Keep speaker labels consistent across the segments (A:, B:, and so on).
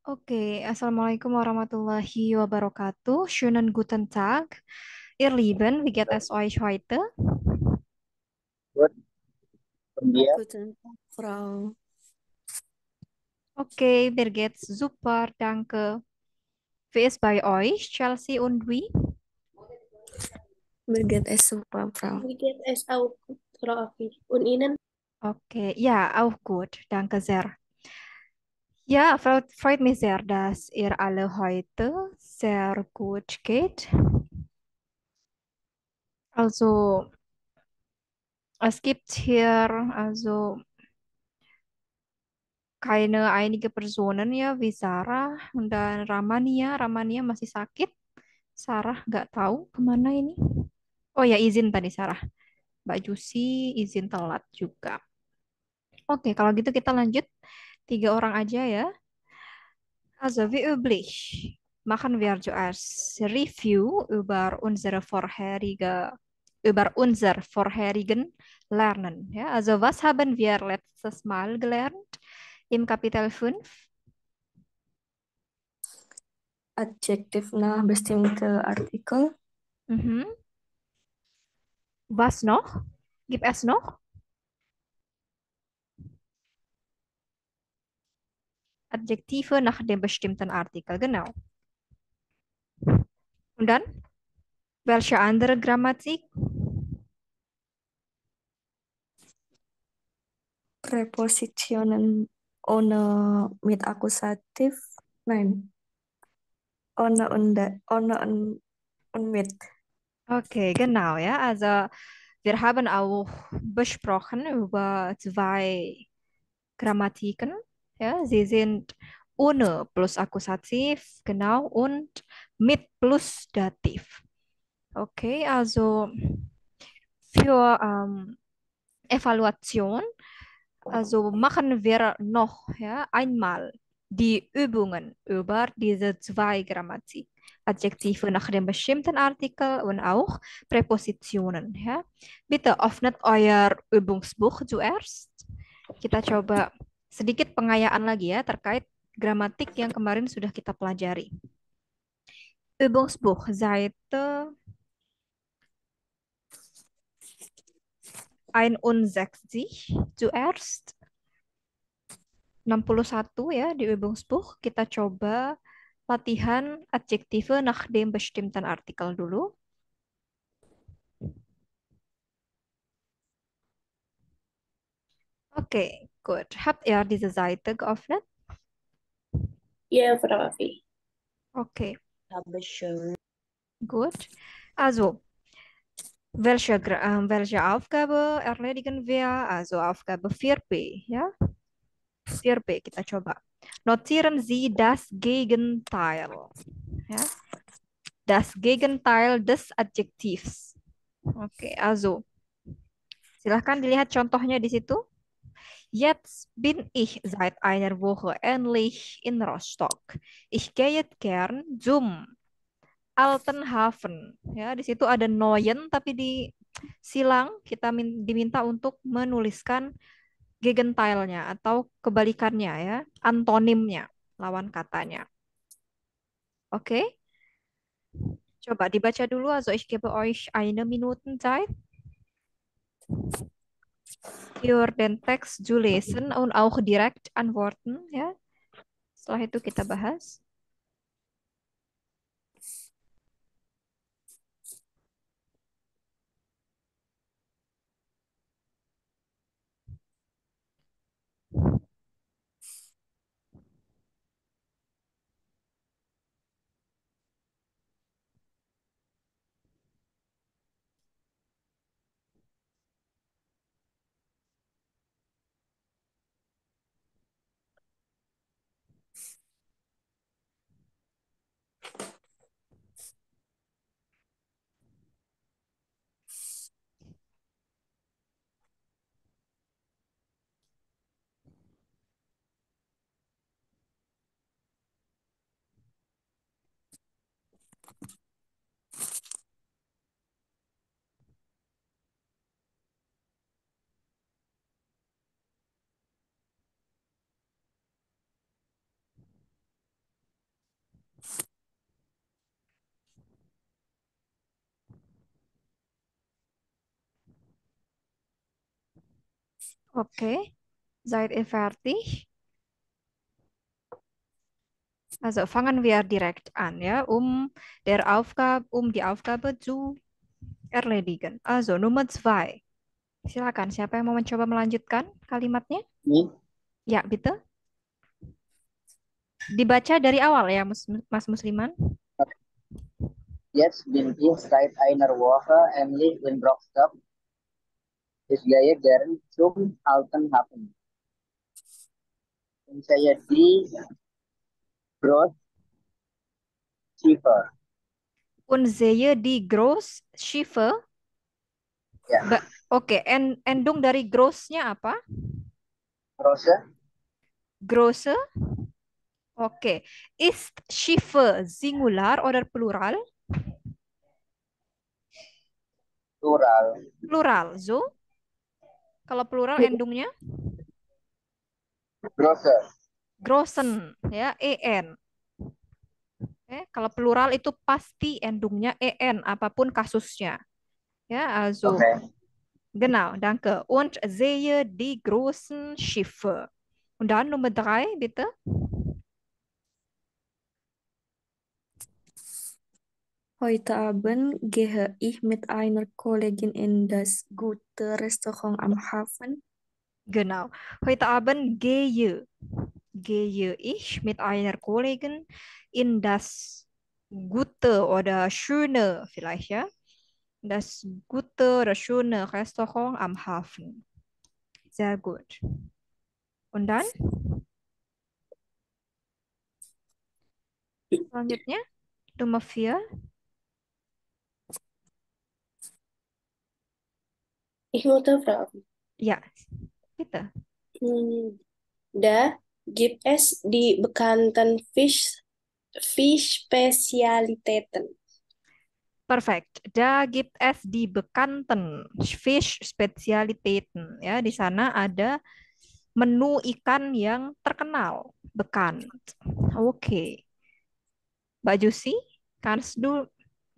A: Oke, Assalamualaikum warahmatullahi wabarakatuh. Schönen guten Tag. Ihr Lieben, wie geht es euch heute?
B: Gut, und dir?
C: Guten Tag, Frau.
A: Okay, mir geht's super, danke. Wie ist bei euch, Chelsea und wie?
C: Mir geht es super, Frau.
D: Wie geht es auch, Frau Afi? Und Ihnen?
A: Okay, ja, auch gut, danke sehr. Ja, freut mich sehr, dass ihr alle heute sehr gut geht. Also, es gibt hier keine einige Personen ya, wie Sarah dan Ramania. Ramania masih sakit. Sarah nggak tahu kemana ini. Oh ya, izin tadi Sarah. Mbak Jusi izin telat juga. Oke, kalau gitu kita lanjut. Tiga orang aja ya. Also, wie üblich machen wir zuerst Review über unser vorherigen Lernen. Ja, also was haben wir letztes Mal gelernt im Kapitel 5?
C: Adjektif nach bestimmte Artikel.
A: Mhm. Was noch? Gibt es noch? Adjektive nach dem bestimmten Artikel, genau. Und dann, welche andere Grammatik?
C: Präpositionen ohne mit Akkusativ. Nein, ohne und mit.
A: Okay, genau, ja. Also, wir haben auch besprochen über zwei Grammatiken. Ja, sie sind ohne plus Akkusativ, genau, und mit plus Dativ. Okay, also für Evaluation. Also machen wir noch ja, einmal die Übungen über diese zwei Grammatik. Adjektive nach dem bestimmten Artikel und auch Präpositionen. Ja. Bitte öffnet euer Übungsbuch zuerst. Kita coba sedikit pengayaan lagi ya terkait gramatik yang kemarin sudah kita pelajari. Übungsbuch, Seite 61 zuerst. 61 ya di Übungsbuch. Kita coba latihan Adjektive nach dem bestimmten Artikel dulu. Okay, gut. Habt ihr diese Seite geöffnet?
D: Ja, Frau Afi.
A: Okay,
B: Habe schon.
A: gut. Also, welche Aufgabe erledigen wir? Also Aufgabe 4b, ja? 4b kita coba. Notieren Sie das Gegenteil. Ja? Das Gegenteil des Adjektivs. Oke, also silahkan dilihat contohnya di situ. Jetzt bin ich seit einer Woche endlich in Rostock. Ich gehe gern zum Altenhafen. Ya, di situ ada Neuen tapi di silang kita diminta untuk menuliskan Gegenteilnya atau kebalikannya ya, antonimnya, lawan katanya. Oke, coba dibaca dulu. Also ich gebe euch eine Minuten Zeit für den Text zu lesen und auch direkt antworten ya. Setelah itu kita bahas. Okay. Seid ihr fertig? Also fangen wir direkt an, ja, um die Aufgabe zu erledigen. Also Nummer 2. Silakan, siapa yang mau mencoba melanjutkan kalimatnya?
B: Me?
A: Ya, bitte. Dibaca dari awal ya, Mas Musliman.
B: Jetzt bin ich seit einer Woche endlich in Rostock. Ich gehe gern zum Alten Hafen. Und saya di Großschiffe.
A: Und sehe die Großschiffe.
B: Ya,
A: Oke, endung dari gross-nya apa?
B: große,
A: Große. Oke. Ist Schiffe Singular oder Plural?
B: plural,
A: Plural. So. Kalau plural endungnya
B: große.
A: grossen, ya, en. Kalau plural itu pasti endungnya en, apapun kasusnya. Ya, also
B: Okay.
A: genau, danke. Und sehe die großen Schiffe. Und dann Nummer 3, bitte.
C: Heute Abend gehe ich mit einer Kollegin in das gute Restaurant am Hafen.
A: Genau. Heute Abend gehe ich mit einer Kollegin in das gute oder schöne, vielleicht ja, das gute oder schöne Restaurant am Hafen. Sehr gut. Und dann selanjutnya Nummer 4.
D: Ich muss fragen.
A: Ja, bitte.
D: Da gibt es die bekannten Fischspezialitäten.
A: Perfekt. Da gibt es die bekannten Fisch-Spezialitäten. Ya, di sana ada menu ikan yang terkenal, bekannt. Oke. Mbak Jusi, kannst du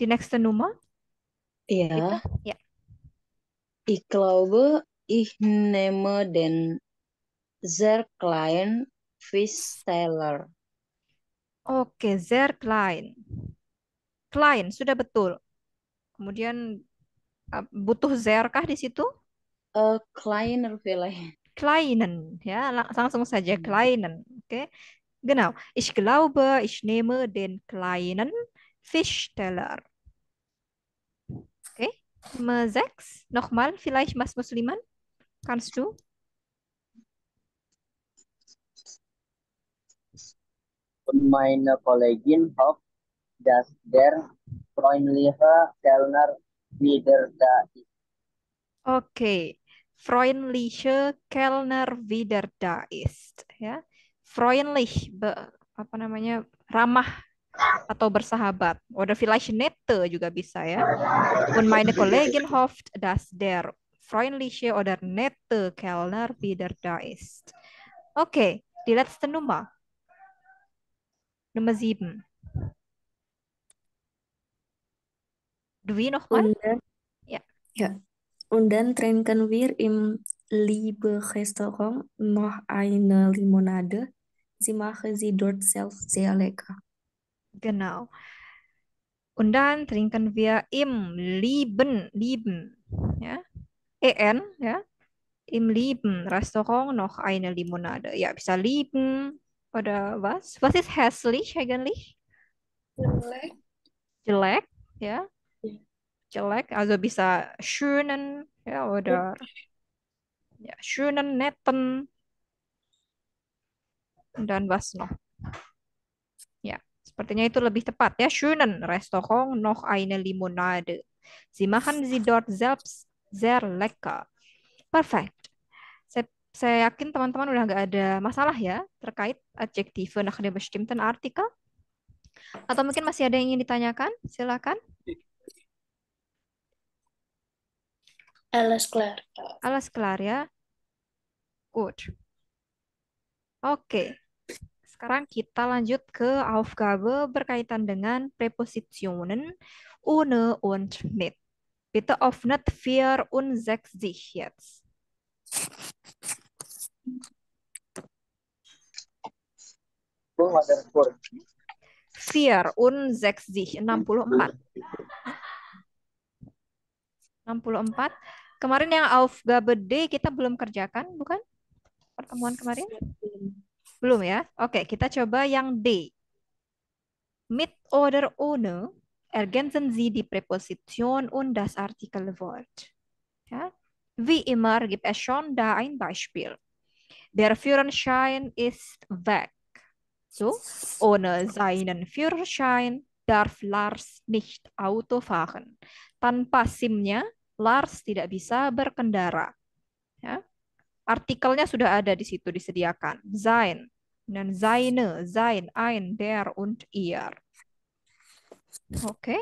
A: die nächste Nummer? Bitte?
E: Ja,
A: Ya.
E: ich glaube, ich nehme den sehr kleinen Fischteller.
A: Oke, sehr klein. Klein, sudah betul. Kemudian butuh sehr kah di situ?
E: Kleiner vielleicht.
A: Kleinen, ya, langsung saja kleinen. Oke. Genau. Ich glaube, ich nehme den kleinen Fischteller. Okay. Nummer 6. Nochmal, vielleicht Mas Musliman. Kannst du?
B: Und meine Kollegin hofft, dass der freundliche Kellner wieder da ist.
A: Oke. Freundliche Kellner wieder da ist. Ya. Freundlich, apa namanya? Ramah atau bersahabat. Oder vielleicht nette juga bisa ya. Und meine Kollegin hofft, dass der freundliche oder nette Kellner wieder da ist. Okay, die letzte Nummer. Nummer 7. Dwi nochmal?
C: Und dann,
A: Ja.
C: ja. Und dann trinken wir im Liebe-Restaurant noch eine Limonade. Sie machen sie dort selbst sehr lecker.
A: Genau. Und dann trinken wir im Lieben, ja, ja, im Lieben Restaurant noch eine Limonade. Ja, bisa lieben oder was? Was ist hässlich eigentlich? Jelek, ya, jelek. Also bisa schönen, ya, oder ja, schönen, netten. Dan was noch? Ya, sepertinya itu lebih tepat ya. Schönen Restaurant noch eine Limonade. Sie machen sie dort selbst sehr lecker. Perfect. Saya yakin teman-teman udah nggak ada masalah ya terkait adjektive nach dem bestimmten Artikel. Atau mungkin masih ada yang ingin ditanyakan? Silakan.
D: Alles klar.
A: Alles klar ya. Good. Oke. Sekarang kita lanjut ke Aufgabe berkaitan dengan Präpositionen ohne und mit. Bitte öffnet 4 und 6 sich jetzt.
B: 64.
A: 64. 64. 64. Kemarin yang Aufgabe D kita belum kerjakan, bukan? Pertemuan kemarin? Belum ya? Oke, kita coba yang D. Mit oder ohne ergänzen Sie die Präposition und das Artikelwort. Ja? Wie immer gibt es schon da ein Beispiel. Der Führerschein ist weg. So, ohne seinen Führerschein darf Lars nicht Auto fahren. Tanpa SIM-nya, Lars tidak bisa berkendara. Ya. Artikelnya sudah ada di situ disediakan. Sein dan seine, sein, ein, der, und ihr. Oke.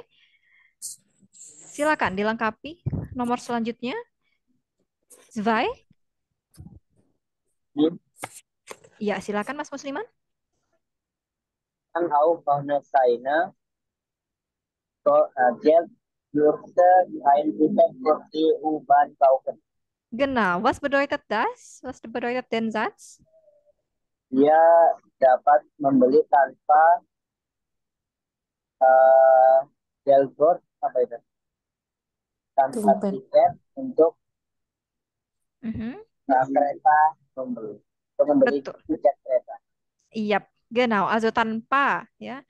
A: Silakan dilengkapi nomor selanjutnya. Zwei. Ya, silakan Mas Musliman.
B: Dann auch ohne seine Geldbörse ein Ticket für die U-Bahn kaufen.
A: Genau. Was bedeutet das? Was bedeutet den Satz?
B: Dia dapat membeli tanpa Geldbörse apa itu? Tanpa
C: Dompet.
B: tiket untuk
A: Mhm.
B: kereta membeli. Untuk membeli
A: Betul.
B: tiket kereta.
A: Iya, genau. Also tanpa ya,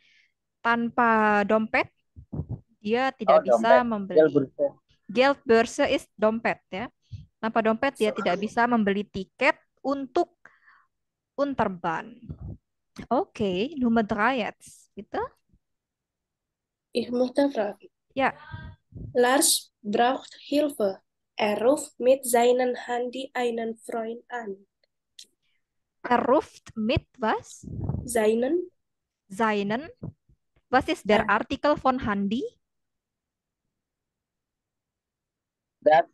A: tanpa dompet dia tidak bisa
B: Dompet.
A: membeli.
B: Geldbörse.
A: Geldbörse is dompet ya. Tanpa dompet dia tidak bisa membeli tiket untuk Unterbahn. Oke, Nummer 3 jetzt, bitte.
D: Ich möchte fragen.
A: Ja,
D: Lars braucht Hilfe. Er ruft mit seinem Handy einen Freund an.
A: er ruft mit was?
D: Seinen?
A: Seinen. Was ist der Artikel von Handy?
B: Das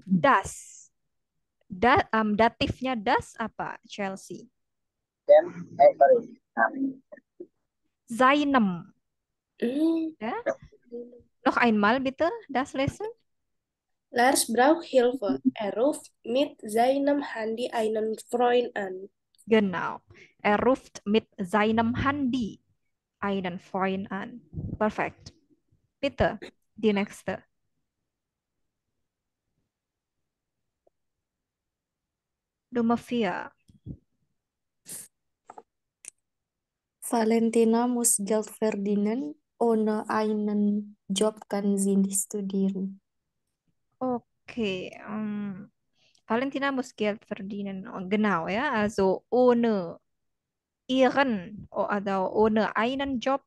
A: Das. Datifnya das apa, Chelsea?
B: sorry.
A: Seinem.
D: Hmm.
A: Ja? Noch einmal bitte, das lesen.
D: Lars braucht Hilfe. Er ruft mit seinem Handy einen Freund an.
A: Genau. Er ruft mit seinem Handy einen Freund an. Perfekt. Bitte, die nächste. Nummer 4.
C: Valentina muss Geld verdienen. Ohne einen Job kann sie nicht studieren.
A: Okay. Valentina muss Geld verdienen. Oh, genau, ja. Also ohne ihren atau ohne einen Job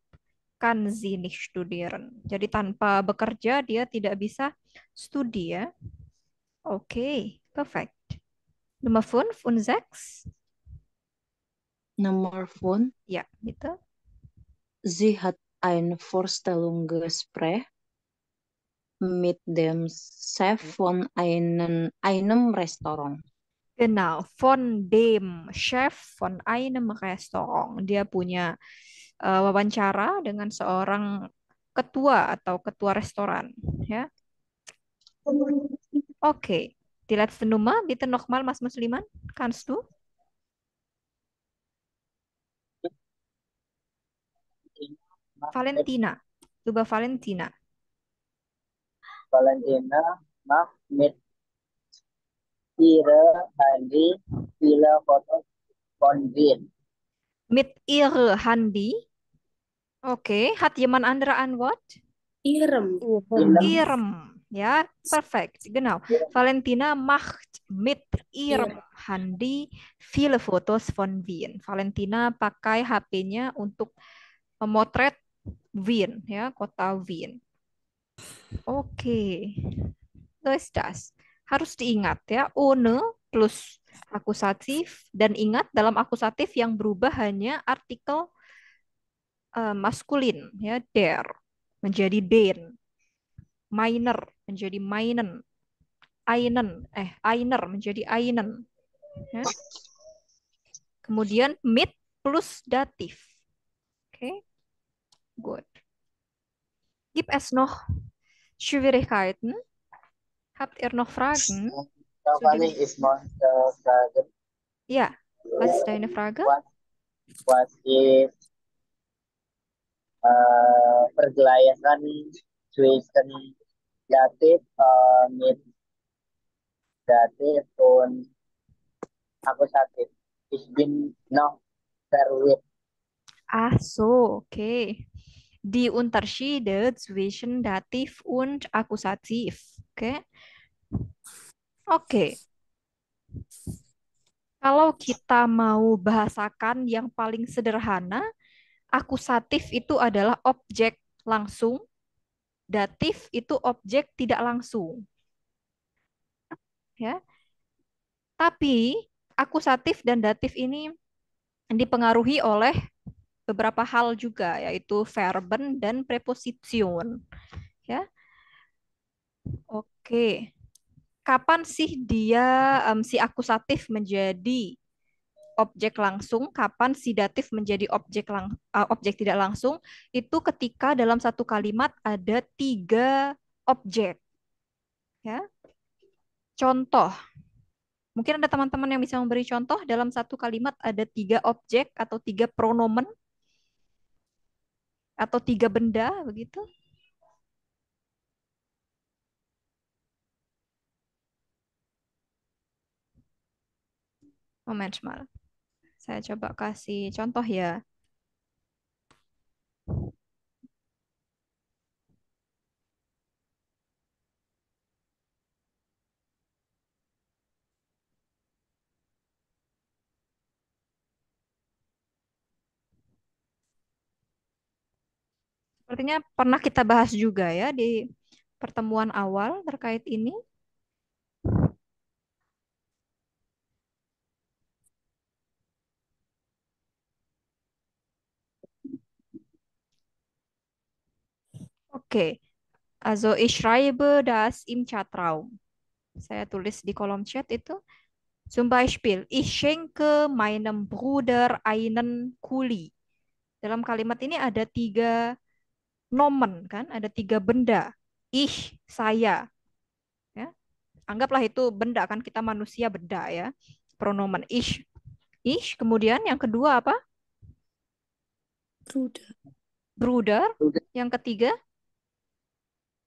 A: kann sie nicht studieren. Jadi tanpa bekerja dia tidak bisa studi ya. Oke, perfect. Nummer 5 und 6.
E: Nummer 5.
A: Ja, bitte.
E: Sie hat ein Vorstellungsgespräch mit dem Chef von einem Restaurant.
A: Genau, von dem Chef von einem Restaurant. Dia punya wawancara dengan seorang ketua atau ketua restoran, ya. Okay, die letzte Nummer, bitte nochmal, Mas Musliman. Kannst du? Valentina. Coba Valentina.
B: Valentina macht mit ihrer Handy viele Fotos von Wien.
A: Mit ihrer Handy. Okay, hat jemand andere Antwort?
D: Ihrem.
A: Ihrem. Ja, perfekt. Genau. Valentina macht mit ihrem Handy viele Fotos von Wien. Valentina pakai HP-nya untuk memotret Wien, ya, kota Wien. Oke. So ist das. Harus diingat ya, ohne plus akusatif, dan ingat dalam akusatif yang berubah hanya artikel maskulin ya, der menjadi den, minor menjadi meinen, einer menjadi einen ya. Kemudian mit plus datif. Oke. Good. Gibt es noch Schwierigkeiten? Habt ihr noch Fragen?
B: Stefanie ist Frage.
A: Ja, was ist deine Frage?
B: wasit, pergelayasan, Zwischen Dativ, mit Dativ und Akkusativ. Ich bin noch verwirrt.
A: Ach so, okay. Die Unterschiede zwischen Dativ und Akkusativ. Okay. Oke. Kalau kita mau bahasakan yang paling sederhana, akusatif itu adalah objek langsung, datif itu objek tidak langsung, ya. Tapi akusatif dan datif ini dipengaruhi oleh beberapa hal juga, yaitu verben dan preposition, ya. Oke. Kapan sih dia si akusatif menjadi objek langsung, kapan si datif menjadi objek tidak langsung, itu ketika dalam satu kalimat ada tiga objek. Ya. Contoh, mungkin ada teman-teman yang bisa memberi contoh dalam satu kalimat ada tiga objek atau tiga pronomen atau tiga benda begitu. Moment mal. Saya coba kasih contoh ya. Sepertinya pernah kita bahas juga ya di pertemuan awal terkait ini. Oke, also ich schreibe das im Chatraum. Saya tulis di kolom chat itu. Zum Beispiel, ich schenke meinem Bruder einen Kuli. Dalam kalimat ini ada tiga nomen, kan? Ada tiga benda. Ich, saya. Ya. Anggaplah itu benda, kan? Kita manusia benda, ya. Pronomen ich. Ich, kemudian yang kedua apa?
C: Bruder,
A: Bruder. Yang ketiga,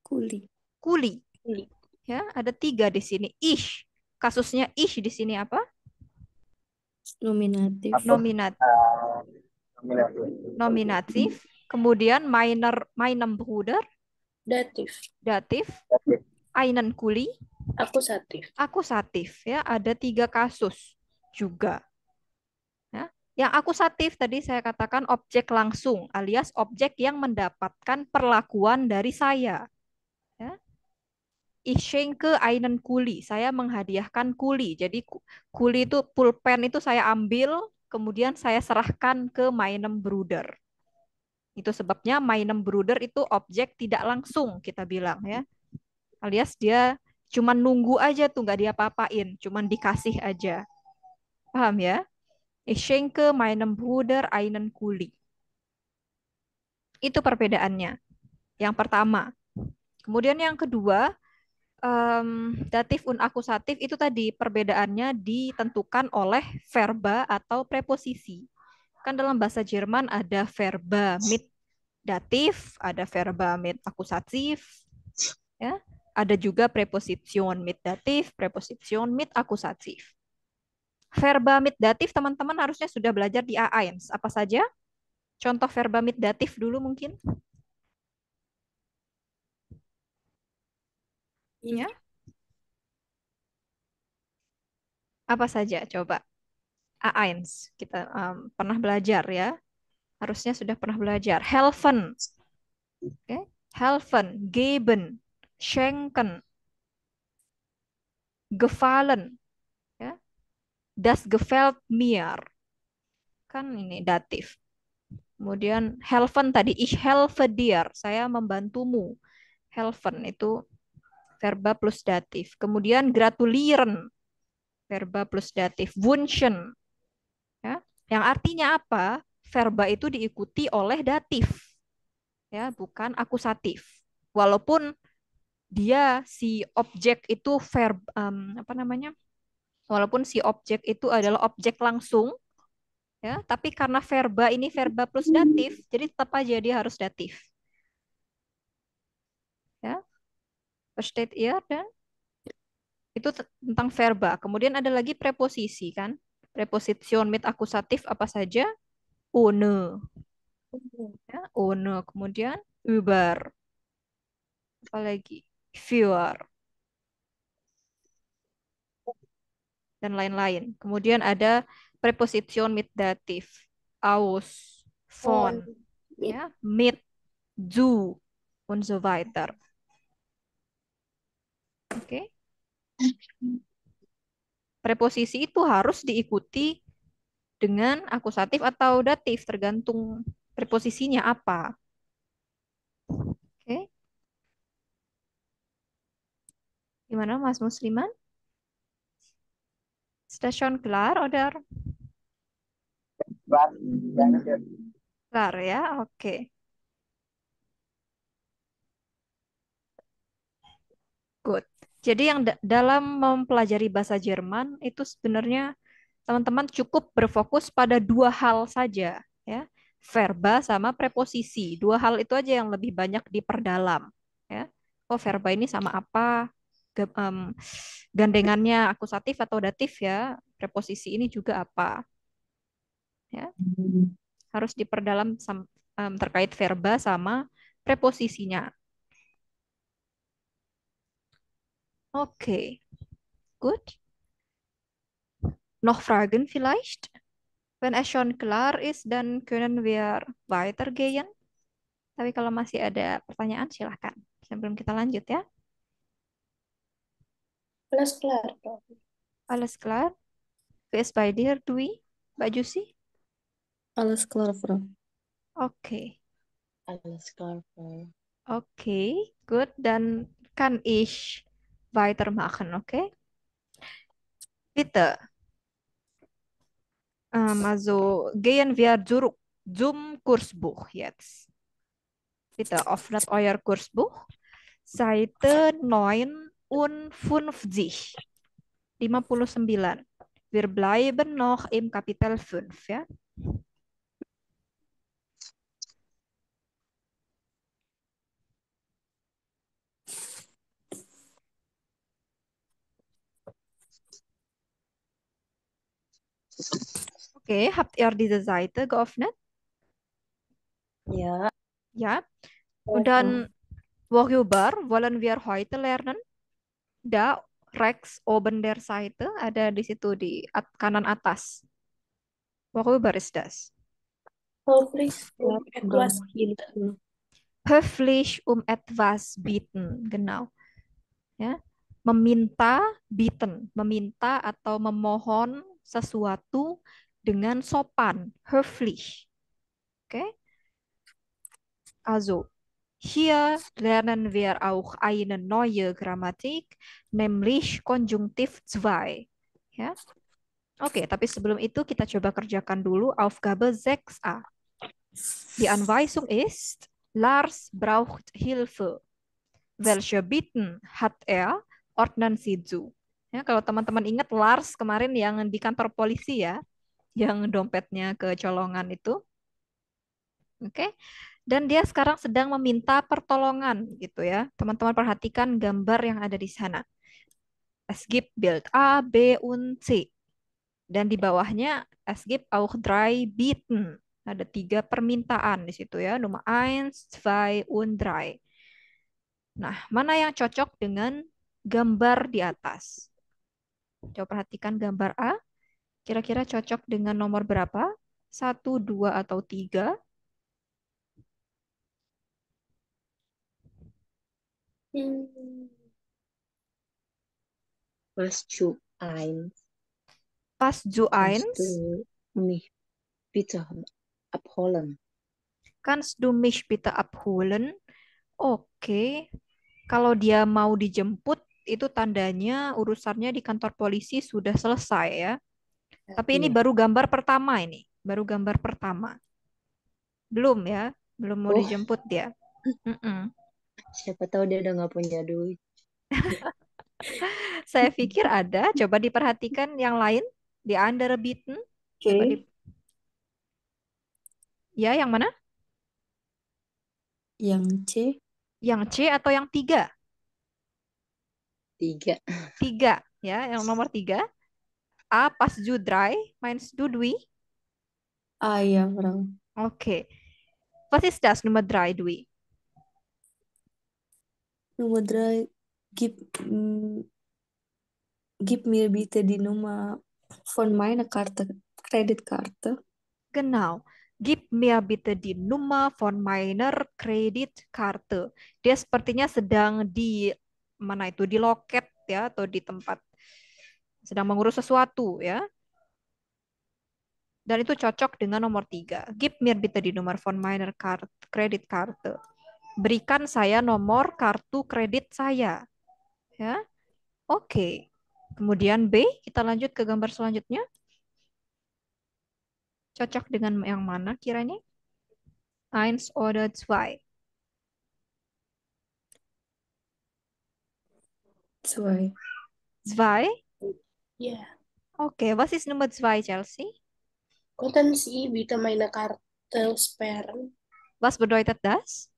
C: kuli.
A: kuli.
D: Kuli.
A: Ya, ada tiga di sini. Ich. Kasusnya ich di sini apa?
C: Nominatif.
A: Nominatif. Kemudian meinem Bruder,
D: Datif.
A: datif. Einen Kuli,
D: Akusatif.
A: akusatif. Ya, ada tiga kasus juga. Ya. Yang akusatif tadi saya katakan objek langsung, alias objek yang mendapatkan perlakuan dari saya. Ya. Ich schenke einen Kuli. Saya menghadiahkan kuli. Jadi kuli itu pulpen itu saya ambil, kemudian saya serahkan ke meinem Bruder. Itu sebabnya meinem Bruder itu objek tidak langsung kita bilang ya. Alias dia cuman nunggu aja tuh nggak diapa-apain, cuman dikasih aja. Paham ya? Ich schenke meinem Bruder einen Kuli. Itu perbedaannya. Yang pertama. Kemudian yang kedua, datif und akusatif itu tadi perbedaannya ditentukan oleh verba atau preposisi. Kan dalam bahasa Jerman ada verba mit datif, ada verba mit akusatif, ya. Ada juga preposition mit datif, preposition mit akusatif. Verba mit datif teman-teman harusnya sudah belajar di A1. Apa saja? Contoh verba mit datif dulu mungkin. Ya. Apa saja coba? A1 kita pernah belajar ya. Harusnya sudah pernah belajar. Helfen. Okay. Helfen, geben, schenken, gefallen. Ya. Das gefällt mir. Kan ini datif. Kemudian helfen tadi, ich helfe dir. Saya membantumu. Helfen itu verba plus datif. Kemudian gratulieren. Verba plus datif. Wünschen. Ya. Yang artinya apa? Verba itu diikuti oleh datif. Ya, bukan akusatif. Walaupun dia si objek itu apa namanya? Walaupun si objek itu adalah objek langsung, Ya, tapi karena verba ini verba plus datif, jadi tetap aja dia harus datif. Ya, versteht ihr dan itu tentang verba. Kemudian ada lagi preposisi kan? Preposition mit akusatif apa saja? Ohne, ya, ohne. Kemudian über, apa lagi? Für dan lain-lain. Kemudian ada preposition mit datif, aus,
D: On.
A: von, ya, mit, zu, und so weiter. Oke. Preposisi itu harus diikuti dengan akusatif atau datif, tergantung preposisinya apa. Oke. Gimana Mas Musliman? Station klar, oder?
B: Klar, danke.
A: Klar ya, oke. Good. Jadi yang dalam mempelajari bahasa Jerman itu sebenarnya teman-teman cukup berfokus pada dua hal saja, ya. Verba sama preposisi. Dua hal itu aja yang lebih banyak diperdalam, ya. Oh, verba ini sama apa? Gandengannya akusatif atau datif ya. Preposisi ini juga apa? Ya. Harus diperdalam terkait verba sama preposisinya. Oke, good. Noch Fragen vielleicht? Wenn es schon klar ist, dann können wir weitergehen. Tapi kalau masih ada pertanyaan, silahkan. Sebelum kita lanjut ya.
D: Alles klar, Prof.
A: Alles klar? Wie ist bei dir, Dwi? Mbak Jusi?
C: Alles klar, Frau.
A: Oke.
E: Alles klar, Frau.
A: Oke, good. Dan kann ich weitermachen, oke? Bitte. Also gehen wir zurück zum Kursbuch jetzt. Bitte öffnet euer Kursbuch. Seite 59. 59. Wir bleiben noch im Kapitel 5, ya. Okay, habt ihr diese Seite geöffnet?
E: Ja,
A: Ja. Und dann, worüber wollen wir heute lernen? Da rechts oben der Seite ada di situ di kanan atas. Worüber ist das?
D: Höflich etwas
C: Dong,
D: bieten.
A: Höflich etwas bieten, genau. Ya, meminta, bieten, meminta atau memohon sesuatu dengan sopan, höflich. Oke? Also, hier lernen wir auch eine neue Grammatik, nämlich Konjunktiv 2. Ya. Oke, tapi sebelum itu kita coba kerjakan dulu Aufgabe 6a. Die Anweisung ist, Lars braucht Hilfe. Welche Bitten hat er? Ordnen Sie zu. Ya, kalau teman-teman ingat Lars kemarin yang di kantor polisi ya, yang dompetnya kecolongan itu. Oke. Dan dia sekarang sedang meminta pertolongan gitu ya. Teman-teman perhatikan gambar yang ada di sana. Es gibt Bild A, B, und C. Dan di bawahnya es gibt auch drei Bitten. Ada 3 permintaan di situ ya. Nomor 1, 2, und 3. Nah, mana yang cocok dengan gambar di atas? Coba perhatikan gambar A. Kira-kira cocok dengan nomor berapa? 1, 2, atau 3?
E: was zu eins.
A: Pas zu
E: Kannst
A: 1.
E: du mich bitte abholen?
A: Kannst du mich bitte abholen? Oke. Kalau dia mau dijemput, itu tandanya urusannya di kantor polisi sudah selesai ya. Tapi ini
E: Iya.
A: baru gambar pertama ini. Baru gambar pertama. Belum ya. Belum mau
E: Oh.
A: dijemput dia.
E: Siapa tahu dia udah nggak punya duit.
A: Saya pikir ada. Coba diperhatikan yang lain. Di andere Bitten. Coba
D: Okay.
A: Ya, yang mana?
C: Yang C.
A: Yang C atau yang 3?
E: 3.
A: 3, ya. Yang nomor 3. A. Pas du drei, meins du Dwi?
C: A ya, Frau.
A: Oke. Was ist das, Nummer 3, Dwi?
C: Nummer 3. Gib, mm, gib mir bitte die Nummer von meiner Kreditkarte.
A: Genau. Gib mir bitte die Nummer von meiner Kreditkarte. Dia sepertinya sedang di mana itu, di loket ya, atau di tempat sedang mengurus sesuatu ya. Dan itu cocok dengan nomor 3. Gib mir bitte die Nummer von meiner Kreditkarte. Berikan saya nomor kartu kredit saya. Ya, oke. Kemudian B, kita lanjut ke gambar selanjutnya. Cocok dengan yang mana kiranya? Eins oder zwei?
C: 2.
A: Zwei?
D: Ja,
A: Oke, was ist Nummer 2, Chelsea?
D: konnten Sie bitte meine Karte sperren?
A: Was bedeutet das?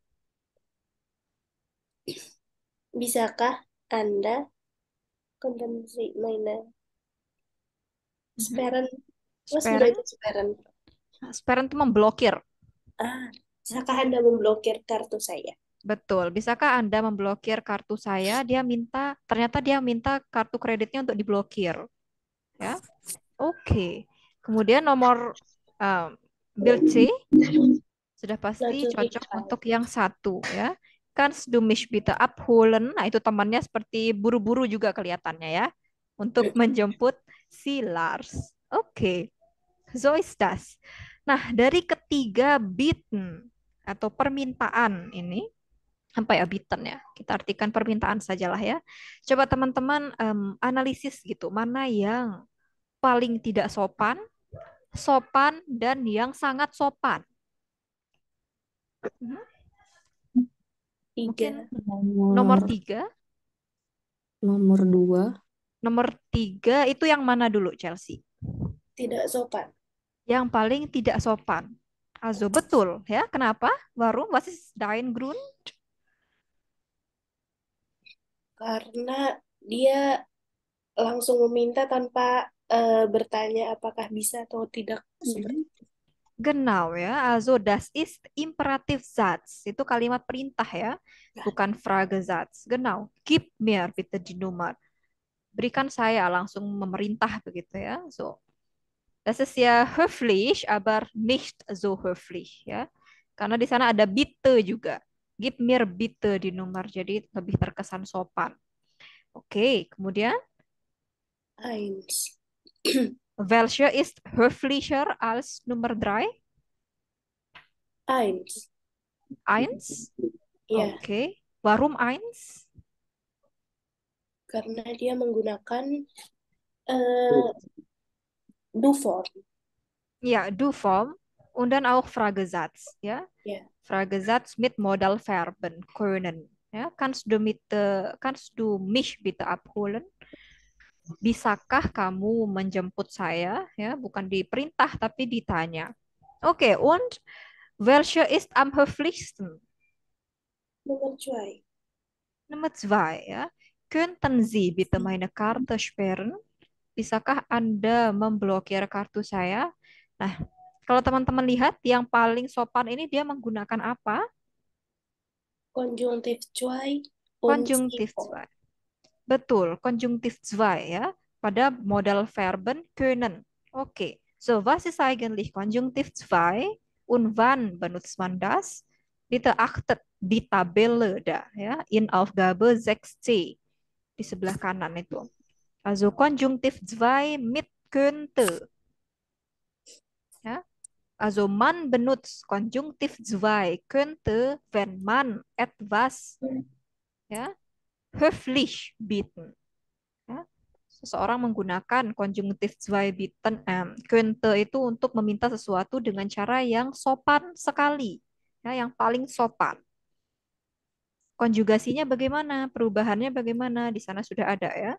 D: Bisakah Anda konnten Sie meine sperren? Was
A: Sparen?
D: bedeutet sperren?
A: Sparen itu memblokir.
D: Bisakah Anda memblokir kartu saya?
A: Betul. Bisakah Anda memblokir kartu saya? Ternyata dia minta kartu kreditnya untuk diblokir. Ya, oke. Kemudian nomor bill C sudah pasti
D: Natürlich
A: cocok
D: auch.
A: untuk yang 1 ya. Kannst du mich bitte abholen? Nah, itu temannya seperti buru-buru juga kelihatannya ya. Untuk menjemput si Lars. Oke. So ist das. Nah, dari ketiga bitten atau permintaan ini, apa ya bitten ya? Kita artikan permintaan sajalah ya. Coba teman-teman analisis gitu, mana yang paling tidak sopan, sopan, dan yang sangat sopan. Mhm. Mungkin
D: 3.
A: nomor 3.
C: Nomor 2.
A: Nomor 3 itu yang mana dulu, Chelsea?
D: Tidak sopan.
A: Yang paling tidak sopan. Also, betul ya. Kenapa? Warum? Was ist dein Grund?
D: Karena dia langsung meminta tanpa bertanya apakah bisa atau tidak. Seperti
A: Genau ya. Also, das ist Imperativsatz. Itu kalimat perintah ya. Bukan Fragesatz. Genau. Gib mir bitte die Nummer. Berikan saya, langsung memerintah begitu ya. So, das ist ja höflich, aber nicht so höflich ya. Karena di sana ada bitte juga. Gib mir bitte die Nummer. Jadi lebih terkesan sopan. Oke, kemudian
D: eins.
A: welche ist höflicher als Nummer 3?
D: Eins.
A: Eins.
D: Ya,
A: Oke. Warum eins?
D: karena dia menggunakan eh, do form.
A: Ja, Du-Form und dann auch Fragesatz, ja.
D: Ya,
A: Fragesatz mit Modalverben können. Ja, kannst du mich bitte abholen? Bisakah kamu menjemput saya? Ya, bukan diperintah tapi ditanya. Oke, und welche ist am höflichsten?
D: nomor 2.
A: Nummer 2, ya. Könnten Sie bitte meine Karte sperren? Bisakah Anda memblokir kartu saya? Nah, kalau teman-teman lihat yang paling sopan ini dia menggunakan apa?
D: Konjunktif 2 und
A: Konjunktif
D: info.
A: 2. Betul, konjunktif 2 ya. Pada modal Verben können. Oke. So, was ist eigentlich Konjunktiv 2 und wann benutzt man das? Bitte achtet di Tabelle da ya, in Aufgabe 6c di sebelah kanan itu. Also Konjunktiv 2 mit könnte. Ja? Also man benutzt Konjunktiv 2 könnte, wenn man etwas ya, höflich bieten. Ya. Seseorang menggunakan Konjunktiv 2 bieten, könnte itu untuk meminta sesuatu dengan cara yang sopan sekali. Ya, yang paling sopan. Konjugasinya bagaimana? Perubahannya bagaimana? Di sana sudah ada ya.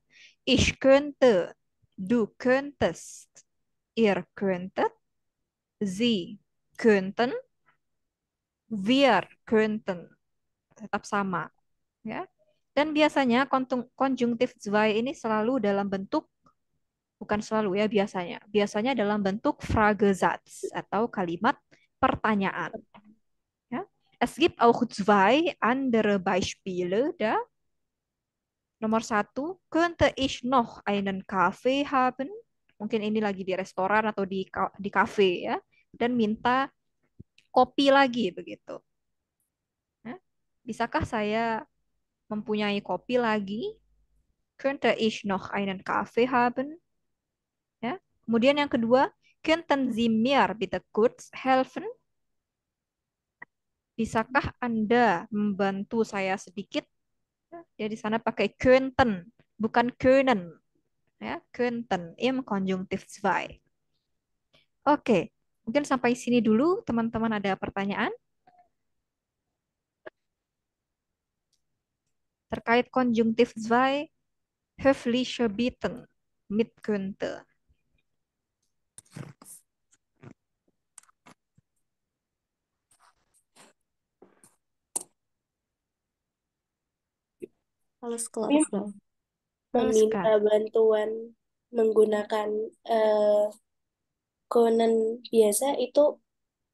A: Ich könnte, du könntest, ihr könntet, Sie könnten, Wir könnten tetap sama, ya. Dan biasanya konjungtif zwei ini selalu dalam bentuk, bukan selalu ya, biasanya dalam bentuk Fragesatz atau kalimat pertanyaan, ya. Es gibt auch zwei andere Beispiele da. Nomor satu, könnte ich noch einen Kaffee haben? Mungkin ini lagi di restoran atau di kafe ya, dan minta kopi lagi begitu. Ya. Bisakah saya mempunyai kopi lagi? Könnte ich noch einen Kaffee haben? Ya. Kemudian yang kedua, könnten Sie mir bitte kurz helfen? Bisakah Anda membantu saya sedikit? Ya, di sana pakai könnten, bukan können. Ya, könnten im Konjunktiv zwei. Oke, mungkin sampai sini dulu teman-teman ada pertanyaan terkait konjungtif zwei, höfliche bitten, mit könnte.
C: Halus
D: Ini
C: kelas dong.
A: Halus
D: meminta
A: kan?
D: bantuan menggunakan konen biasa itu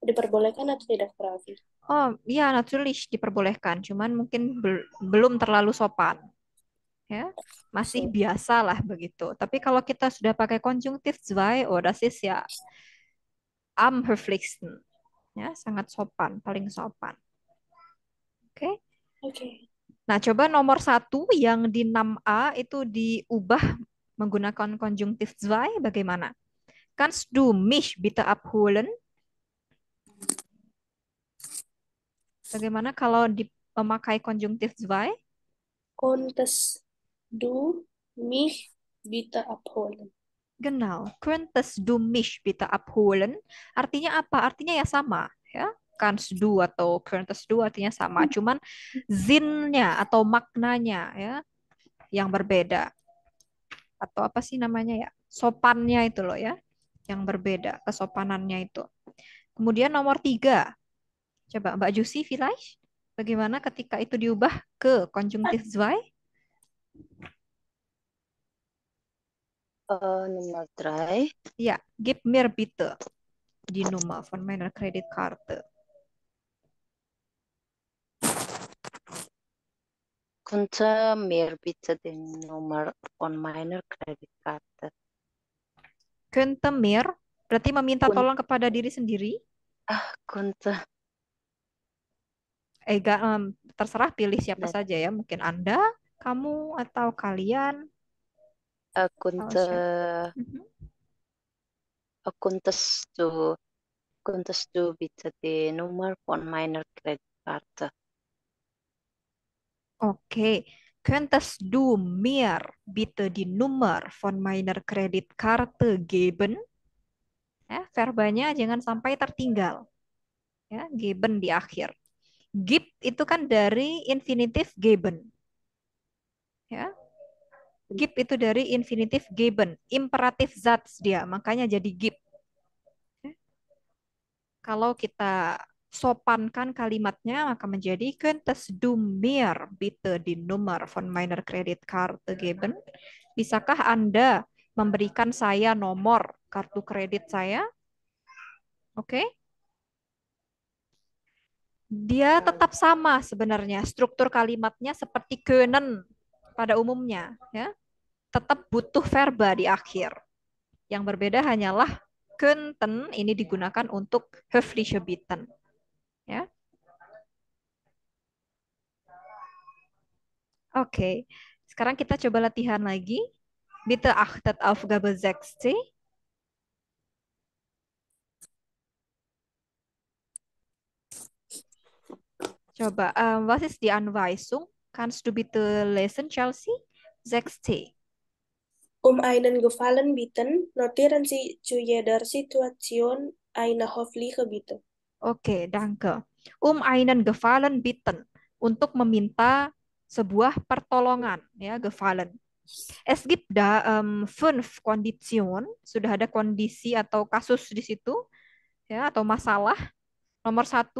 D: diperbolehkan atau tidak, Raffi?
A: Oh, ya natürlich diperbolehkan, cuman mungkin belum terlalu sopan. Ya, masih
D: So,
A: biasa lah begitu. Tapi kalau kita sudah pakai konjungtif zwei, oh das ist ya am höflichsten. Ya, sangat sopan, paling sopan. Oke.
D: oke.
A: Nah, coba nomor satu yang di 6A itu diubah menggunakan konjungtif zwei, bagaimana? Kannst du mich bitte abholen? Bagaimana kalau memakai konjungtif zwei?
D: Konntest du mich bitte abholen?
A: Genau. Könntest du mich bitte abholen? Artinya apa? Artinya ya sama, ya. Kannst du atau könntest du artinya sama, cuman zinnya atau maknanya ya yang berbeda. Atau apa sih namanya ya? Sopannya itu loh ya, yang berbeda, kesopanannya itu. Kemudian nomor 3. Coba Mbak Jusi, vielleicht, bagaimana ketika itu diubah ke konjungtif zwei?
E: Nummer 3.
A: Ya, gib mir bitte die Nummer von meiner Kreditkarte.
E: Könnte mir bitte die Nummer von meiner Kreditkarte?
A: Könnte mir berarti meminta
E: Kun
A: tolong kepada diri sendiri.
E: könnte
A: Terserah pilih siapa
E: dan
A: saja ya. Mungkin Anda, kamu, atau kalian, atau
E: könnte
A: siapa. Mhm.
E: könntest du bitte die Nummer von meiner Kreditkarte?
A: Oke. Könntest du mir bitte die Nummer von meiner Kreditkarte geben? Ya, verbanya jangan sampai tertinggal. Ya, geben di akhir. Gib itu kan dari infinitif geben. Ya, gib itu dari infinitif geben, imperatif Satz dia, makanya jadi gib. Kalau kita sopankan kalimatnya, maka menjadi könntest du mir bitte die Nummer von meiner Kreditkarte geben? Bisakah Anda memberikan saya nomor kartu kredit saya? Oke. Dia tetap sama sebenarnya, struktur kalimatnya seperti können pada umumnya, ya. Tetap butuh verba di akhir. Yang berbeda hanyalah könnten ini digunakan untuk höfliche Bitten. Ya. Oke. Sekarang kita coba latihan lagi. Bitte achtet auf Aufgabe 6c. Coba, was ist die Anweisung? Kannst du bitte lesen, Chelsea? 6c.
D: Einen Gefallen bitten, notieren Sie zu jeder Situation eine höfliche Bitte.
A: Oke, danke. Einen Gefallen bitten. Untuk meminta sebuah pertolongan, ya, Gefallen. Es gibt da 5 Konditionen, sudah ada kondisi atau kasus di situ, ya, atau masalah. Nomor 1,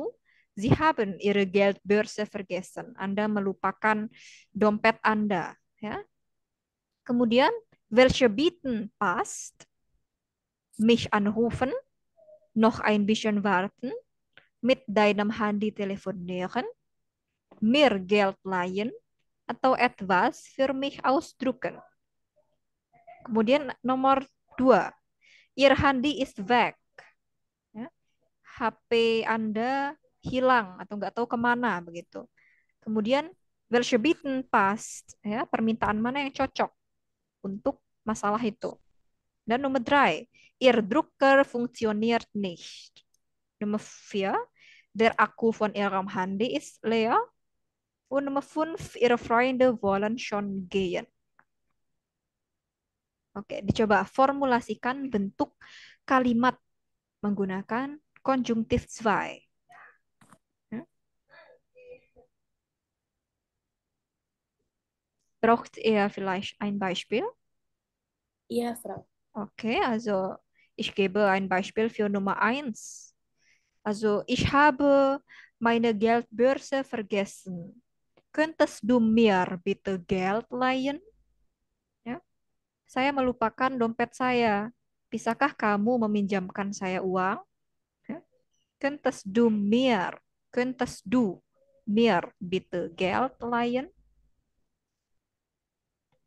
A: Sie haben Ihre Geldbörse vergessen. Anda melupakan dompet Anda. Ya. Kemudian, welche bitten passt? Mich anrufen, noch ein bisschen warten, mit deinem Handy telefonieren, mir Geld leihen, atau etwas für mich ausdrucken. Kemudian nomor 2, Ihr Handy ist weg. Ya. HP Anda hilang atau nggak tahu kemana begitu. Kemudian welche bitten passt, ya, permintaan mana yang cocok untuk masalah itu. Dan nomor 3, Ihr Drucker funktioniert nicht. Nomor 4, der Akku von Ihrem Handy ist leer. Und Nummer 5, Ihre Freunde wollen schon gehen. Oke, dicoba formulasikan bentuk kalimat menggunakan konjungtif zwei. Ya. Braucht ihr vielleicht ein Beispiel?
D: Ja, Frau.
A: Okay, also ich gebe ein Beispiel für Nummer 1. Also ich habe meine Geldbörse vergessen. Könntest du mir bitte Geld leihen? Ya. Saya melupakan dompet saya. Bisakah kamu meminjamkan saya uang? Ya. Könntest du mir bitte Geld leihen?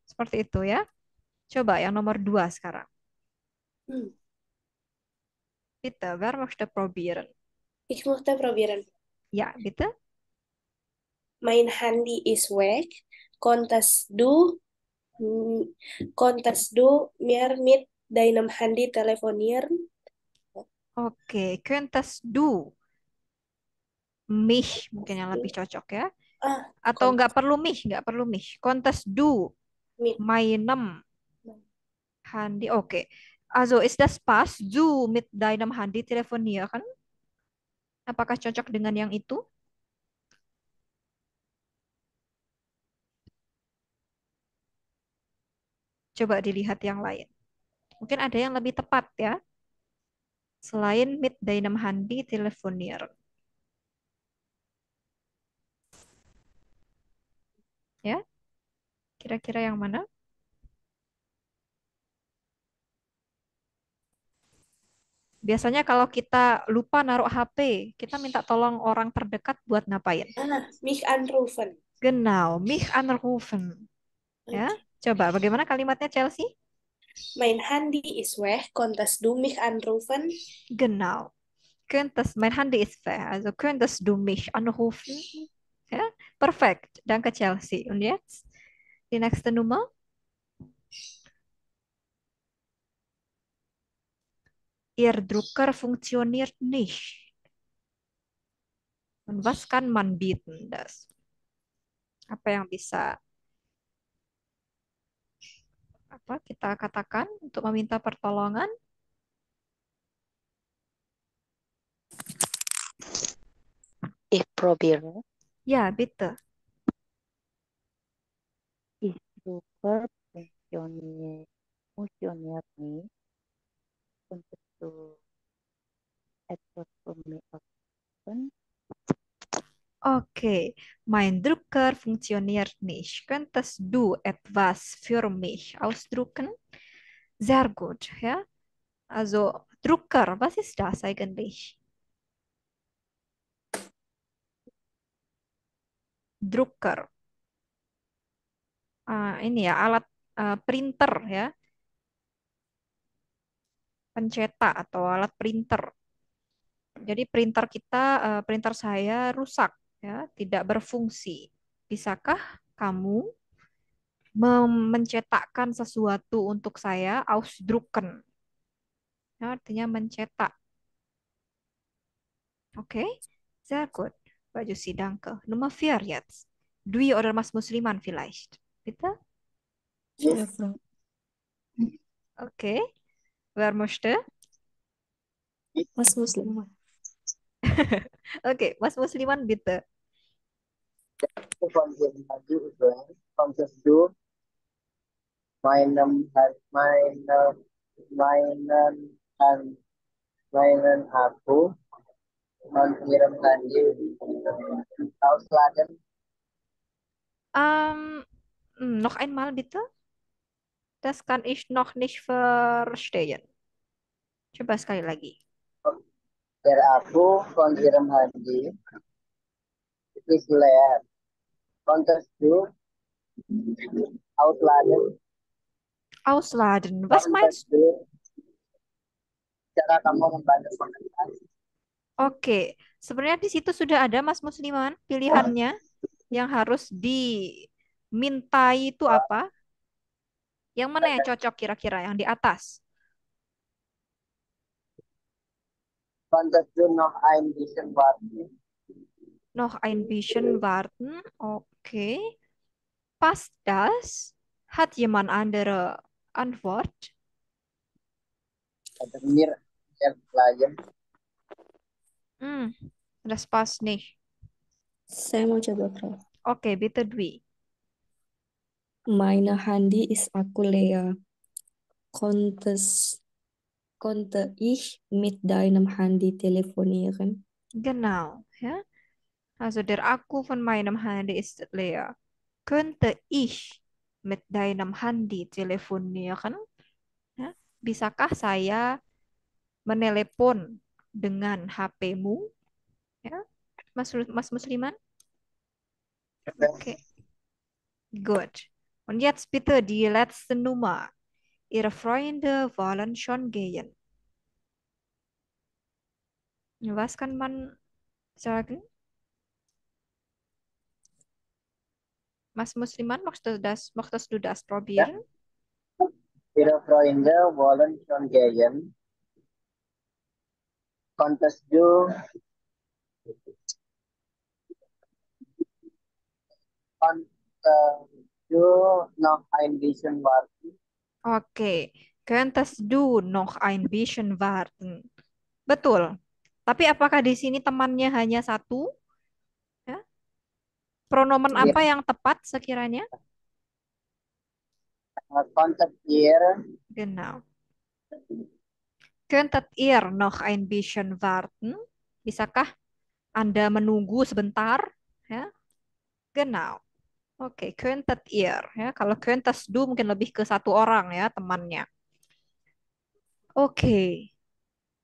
A: Seperti itu ya. Coba yang nomor 2 sekarang.
D: Hm.
A: Bitte, wer möchte probieren?
D: Ich möchte probieren.
A: Ja, bitte.
D: Mein Handy ist weg. Konntest du, konntest du mir mit deinem Handy telefonieren?
A: Oke, könntest du mich mungkin yang lebih cocok ya. Atau nggak perlu mich. Könntest du
D: mit
A: meinem Handy. Oke. Also ist das passt du mit deinem Handy telefonieren? Apakah cocok dengan yang itu? Coba dilihat yang lain. Mungkin ada yang lebih tepat ya. Selain mit deinem Handy telefonieren. Ya, kira-kira yang mana? Biasanya kalau kita lupa naruh HP, kita minta tolong orang terdekat buat ngapain?
D: mich anrufen.
A: Genau, mich anrufen. Ya, coba bagaimana kalimatnya Chelsea?
D: Mein Handy ist weg. Konntest du mich anrufen?
A: Genau. Mein Handy ist weg. Also könntest du mich anrufen? Ja, perfekt. Danke Chelsea. Und jetzt die nächste Nummer. Ihr Drucker funktioniert nicht. Und was kann man bieten das? Apa yang bisa kita katakan untuk meminta pertolongan?
E: Ich probiere.
A: Ya, bitte.
E: Ich Drucker funktioniert nicht. Könntest du etwas für mich ausdrucken?
A: Okay, mein Drucker funktioniert nicht. Könntest du etwas für mich ausdrucken? Sehr gut, ja. Also Drucker, was ist das eigentlich? Drucker. Ini ya alat printer ya. Pencetak atau alat printer. Jadi printer saya rusak ya, tidak berfungsi. Bisakah kamu mencetakkan sesuatu untuk saya, ausdrucken? Ya, artinya mencetak. Oke, sehr gut. Baju sidang ke. Nummer 4 jetzt. Dwi oder Mas Musliman vielleicht. Bitte?
C: Ja, Frau.
A: Okay. Wer möchte?
C: Mas Musliman.
A: Oke, Mas Musliman bitte.
B: Von dem Handy ist weg. Konntest du meinem, meinen, meinen, meinen Akku Non-Ihrem Handi, Ausladen,
A: Noch einmal bitte. Das kann ich noch nicht verstehen. Coba sekali lagi.
B: der Akku von Ihrem Handy ist leer. Konntest du ausladen?
A: Ausladen. Was meinst
B: Konntest du cara kamu membantu pengenalan?
A: Oke, sebenarnya di situ sudah ada Mas Musliman pilihannya yang harus dimintai itu apa? Yang mana yang cocok kira-kira yang di atas?
B: Konntest du noch ein bisschen warten?
A: Noch ein bisschen warten. Oke. Passt das? Hat jemand andere Antwort?
B: Oder mir bleiben?
A: Das passt nicht.
C: Saya mau coba, Prof.
A: Oke, bitte Dwi.
C: Meine Handy ist aku leer. Konnte ich mit deinem Handy telefonieren?
A: Genau, ja. Also der Akku von meinem Handy ist leer. Könnte ich mit deinem Handy telefonieren? Ya, bisakah saya menelepon dengan HP-mu? Ya, Mas Musliman? Oke, gut. Und jetzt bitte die letzte Nummer. Ihre Freunde wollen schon gehen. Was kann man sagen? Mas Musliman, möchtest du das
B: Ja,
A: probieren?
B: Ihre Freunde wollen schon gehen. Konntest du noch ein bisschen warten?
A: Oke, könntest du noch ein bisschen warten? Betul. Tapi apakah di sini temannya hanya satu? Ya. Pronomen
B: Ihr,
A: apa yang tepat sekiranya?
B: Konntet ihr
A: Genau. Könntet ihr noch ein bisschen warten? Bisakah Anda menunggu sebentar? Ya, genau. Oke, könntet ihr. Ya, kalau könntest du mungkin lebih ke satu orang ya temannya. Oke,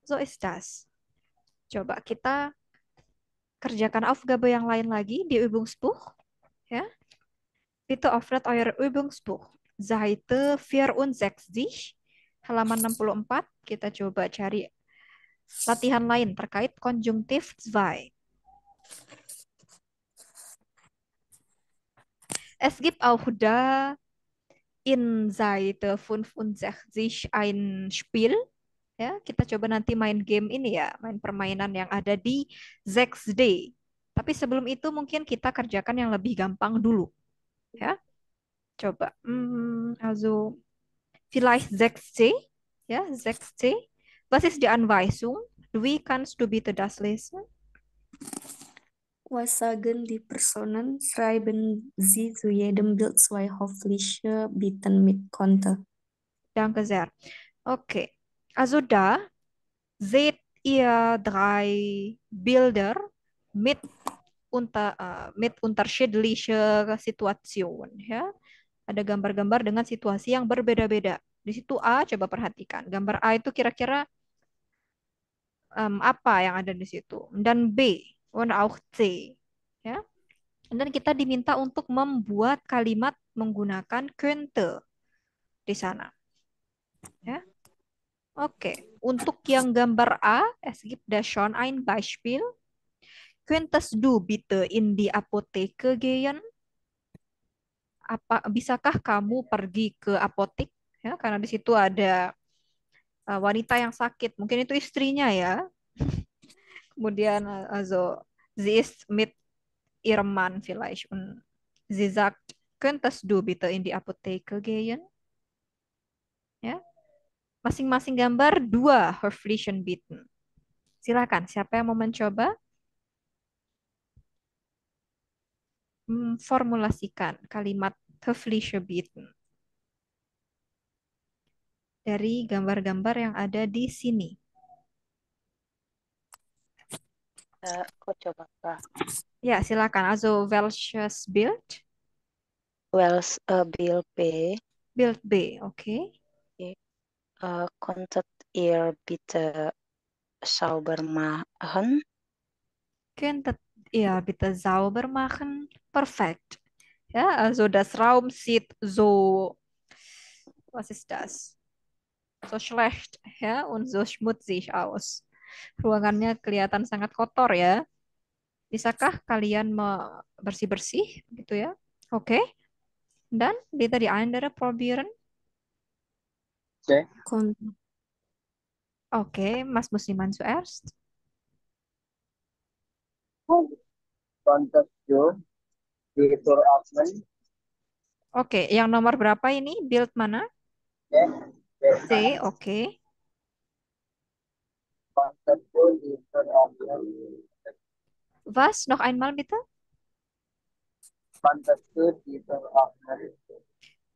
A: so ist das. Coba kita kerjakan Aufgabe yang lain lagi di Übungsbuch. Ya, bitte öffnet euer Übungsbuch. Seite 64, halaman 64. Kita coba cari latihan lain terkait konjungtif 2. Es gibt auch da in Seite 65 ein Spiel. Ya, kita coba nanti main game ini ya, main permainan yang ada di 6D. Tapi sebelum itu mungkin kita kerjakan yang lebih gampang dulu. Ya, coba. Also vielleicht 6C. Ja, 6C. Was ist die Anweisung? Wie kannst du bitte das lesen?
C: Was sagen die Personen? Schreiben Sie zu jedem Bild zwei hoffliche Bitten mit Konter.
A: Danke sehr. Okay. Also da seht ihr 3 Bilder mit, mit unterschiedlicher Situation. Ya. Ada gambar-gambar dengan situasi yang berbeda-beda. Di situ A, coba perhatikan. Gambar A itu kira-kira apa yang ada di situ. Dan B, und auch C. Ya. Dan kita diminta untuk membuat kalimat menggunakan könnte di sana. Ya. Oke, untuk yang gambar A, es gibt da schon ein Beispiel. Könntest du bitte in die Apotheke gehen? Bisakah kamu pergi ke apotek? Ya, karena di situ ada wanita yang sakit. Mungkin itu istrinya ya. Kemudian also sie ist mit ihrem Mann vielleicht und sie sagt, könntest du bitte in die Apotheke gehen? Ya, masing-masing gambar 2 höflichen Bitten. Silakan, siapa yang mau mencoba formulasikan kalimat höfliche Bitten dari gambar-gambar yang ada di sini.
E: Aku coba Kak.
A: Ya, silakan. Also, welches Bild?
E: Wells Bill P.
A: Bild B, oke.
E: Konntet ihr bitte sauber machen?
A: Könntet ihr bitte sauber machen? Perfekt. Ja, also das Raum sieht so, was ist das? So schlecht, ya, und so schmutzig aus. Ruangannya kelihatan sangat kotor ya. Bisakah kalian bersih-bersih gitu ya? Oke. Dan bitte die andere probieren.
B: C.
C: Kon
A: Oke, Mas Musliman zuerst.
B: Konntest du die Tür öffnen?
A: Oke, yang nomor berapa ini? Build mana?
B: C.
A: C, oke.
B: Konntest du die Tür öffnen?
A: Was? Noch einmal bitte?
B: Konntest du die Tür öffnen?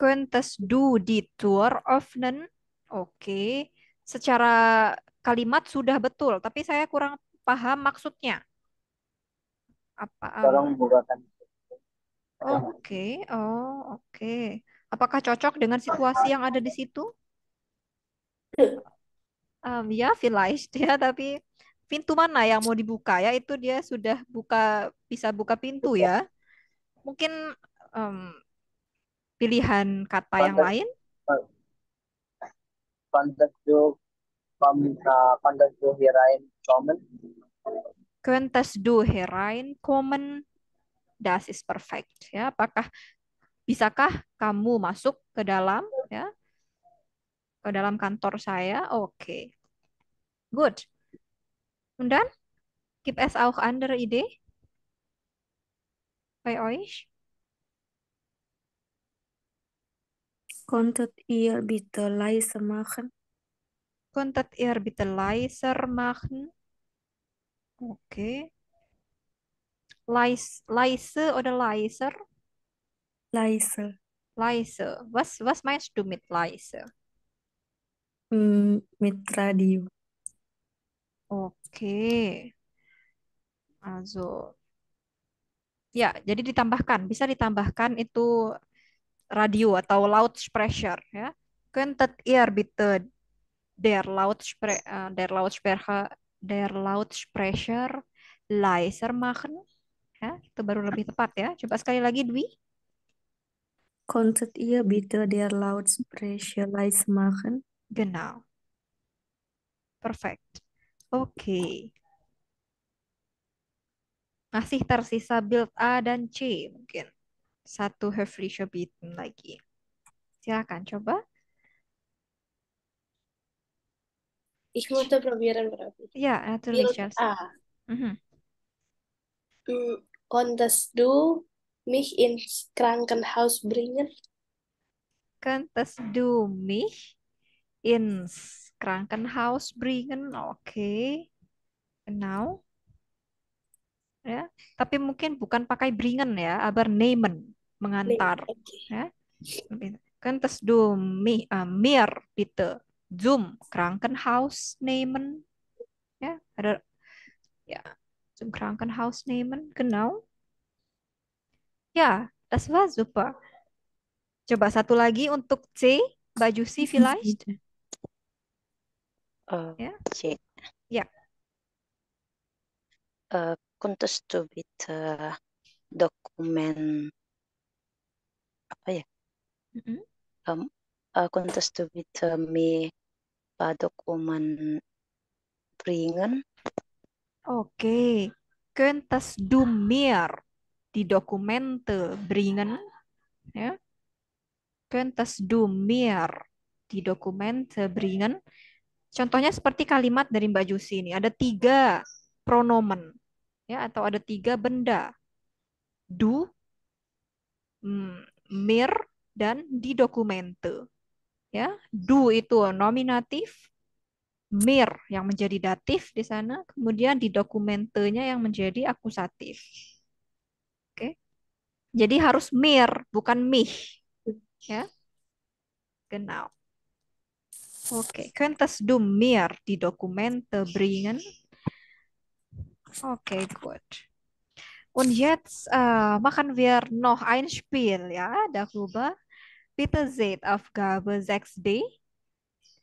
A: Könntest du die Tür öffnen? Oke. Secara kalimat sudah betul, tapi saya kurang paham maksudnya. Apa?
B: Tolong bukakan.
A: Oke, oh oke. Apakah cocok dengan situasi yang ada di situ? Ya, vielleicht ya, tapi pintu mana yang mau dibuka ya? Itu dia sudah bisa buka pintu ya. Mungkin em, pilihan kata yang
B: Konntest,
A: lain.
B: konntest du, konntest du hier reinkommen?
A: Könntest du hereinkommen? Das ist perfect ya. Bisakah kamu masuk ke dalam ya? Ke dalam kantor saya? Oke. Good. Und dann gibt es auch andere Idee bei euch?
C: Konntet ihr bitte leise machen?
A: Könntet ihr bitte leiser machen? Oke. Leise oder leiser?
C: Leise.
A: Leise. Was meinst du mit leise?
C: Mit Radio.
A: Oke. Also, ya, jadi bisa ditambahkan itu radio atau loudsprecher ya. Könntet ihr bitte der Lautsprecher leiser machen? Ya, itu baru lebih tepat ya. Coba sekali lagi Dwi.
C: Konntet ihr bitte der Lautsprecher leise machen?
A: Genau. Perfect. Oke. Masih tersisa build A dan C mungkin. Satu höfliche Bitten lagi. Silakan coba.
D: Ich musste probieren berarti.
A: Ya, natürlich,
D: Bild
A: Chelsea.
D: A.
A: Mhm.
D: Konntest du mich ins Krankenhaus bringen?
A: Könntest du mich ins Krankenhaus bringen? Oke. Genau. Ya, tapi mungkin bukan pakai bringen ya, aber nehmen,
D: Nee,
A: mengantar.
D: oke.
A: Ya. Könntest du mir bitte zum Krankenhaus nehmen? Ya, ada ya, zum Krankenhaus nehmen, genau. Ja, das war super. Coba satu lagi untuk C, Mbak Jusi vielleicht. Ya,
E: C.
A: ya.
E: Konntest du bitte Dokumen apa ya?
A: Mhm.
E: Konntest du bitte mir Dokumen bringen?
A: Oke, könntest du mir die Dokumente bringen? Ya, könntest du mir die Dokumente bringen? Contohnya seperti kalimat dari Mbak Jusi ini. Ada 3 pronomen, ya, atau ada 3 benda. Du, mir, dan die Dokumente. Ya, du itu nominatif, mir yang menjadi datif di sana, kemudian di dokumentenya yang menjadi akusatif. Oke. Jadi harus mir, bukan mich. Ya, genau. Oke, könntest du mir die Dokumente bringen? Okay, gut. Und jetzt machen wir noch ein Spiel, ja, darüber. Bitte seht Aufgabe 6b.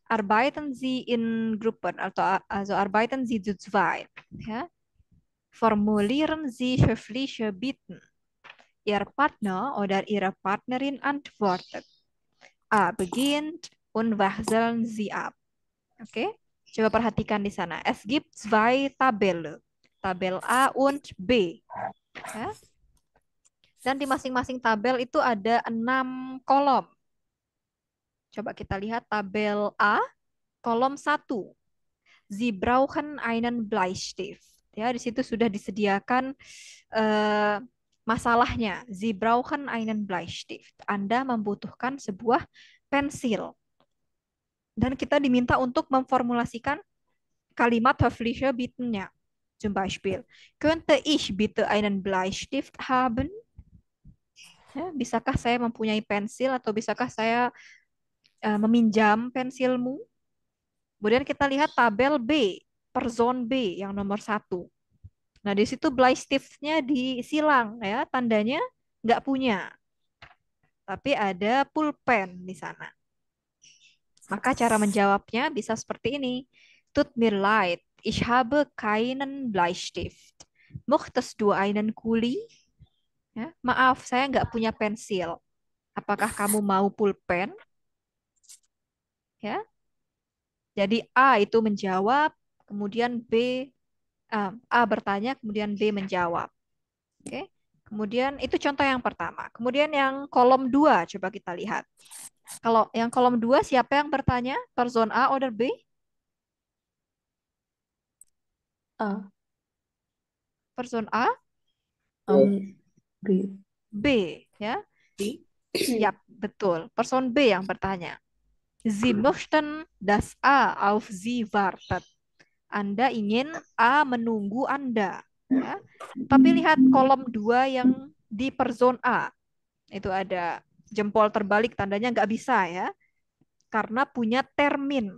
A: Arbeiten Sie in Gruppen, also arbeiten Sie zu zweit. Ja? Formulieren Sie höfliche Bitten. Ihr Partner oder Ihre Partnerin antwortet. A beginnt und wechseln Sie ab. Oke, coba perhatikan di sana. Es gibt zwei Tabelle. Tabel A und B. Ya. Dan di masing-masing tabel itu ada 6 kolom. Coba kita lihat tabel A, kolom 1. Sie brauchen einen Bleistift. Ya, di situ sudah disediakan masalahnya. Sie brauchen einen Bleistift. Anda membutuhkan sebuah pensil. Dan kita diminta untuk memformulasikan kalimat höfliche Bitten-nya. Zum Beispiel, könnte ich bitte einen Bleistift haben? Ya, bisakah saya mempunyai pensil atau bisakah saya meminjam pensilmu? Kemudian kita lihat tabel B, Person B yang nomor 1. Nah, di situ Bleistift-nya disilang ya, tandanya nggak punya. Tapi ada pulpen di sana. Maka cara menjawabnya bisa seperti ini. Tut mir leid, ich habe keinen Bleistift. Möchtest du einen Kuli? Ya, maaf, saya nggak punya pensil. Apakah kamu mau pulpen? Ya, jadi A itu menjawab, kemudian A bertanya, kemudian B menjawab. Oke, kemudian itu contoh yang pertama. Kemudian yang kolom 2, coba kita lihat. Kalau yang kolom 2, siapa yang bertanya? Person A oder B?
C: A.
A: Person A?
C: B.
A: B, ya. Siap, betul. Person B yang bertanya. Sie möchten, dass A auf Sie wartet. Anda ingin A menunggu Anda. Ya. Tapi lihat kolom 2 yang di person A. Itu ada jempol terbalik, tandanya nggak bisa ya. Karena punya termin.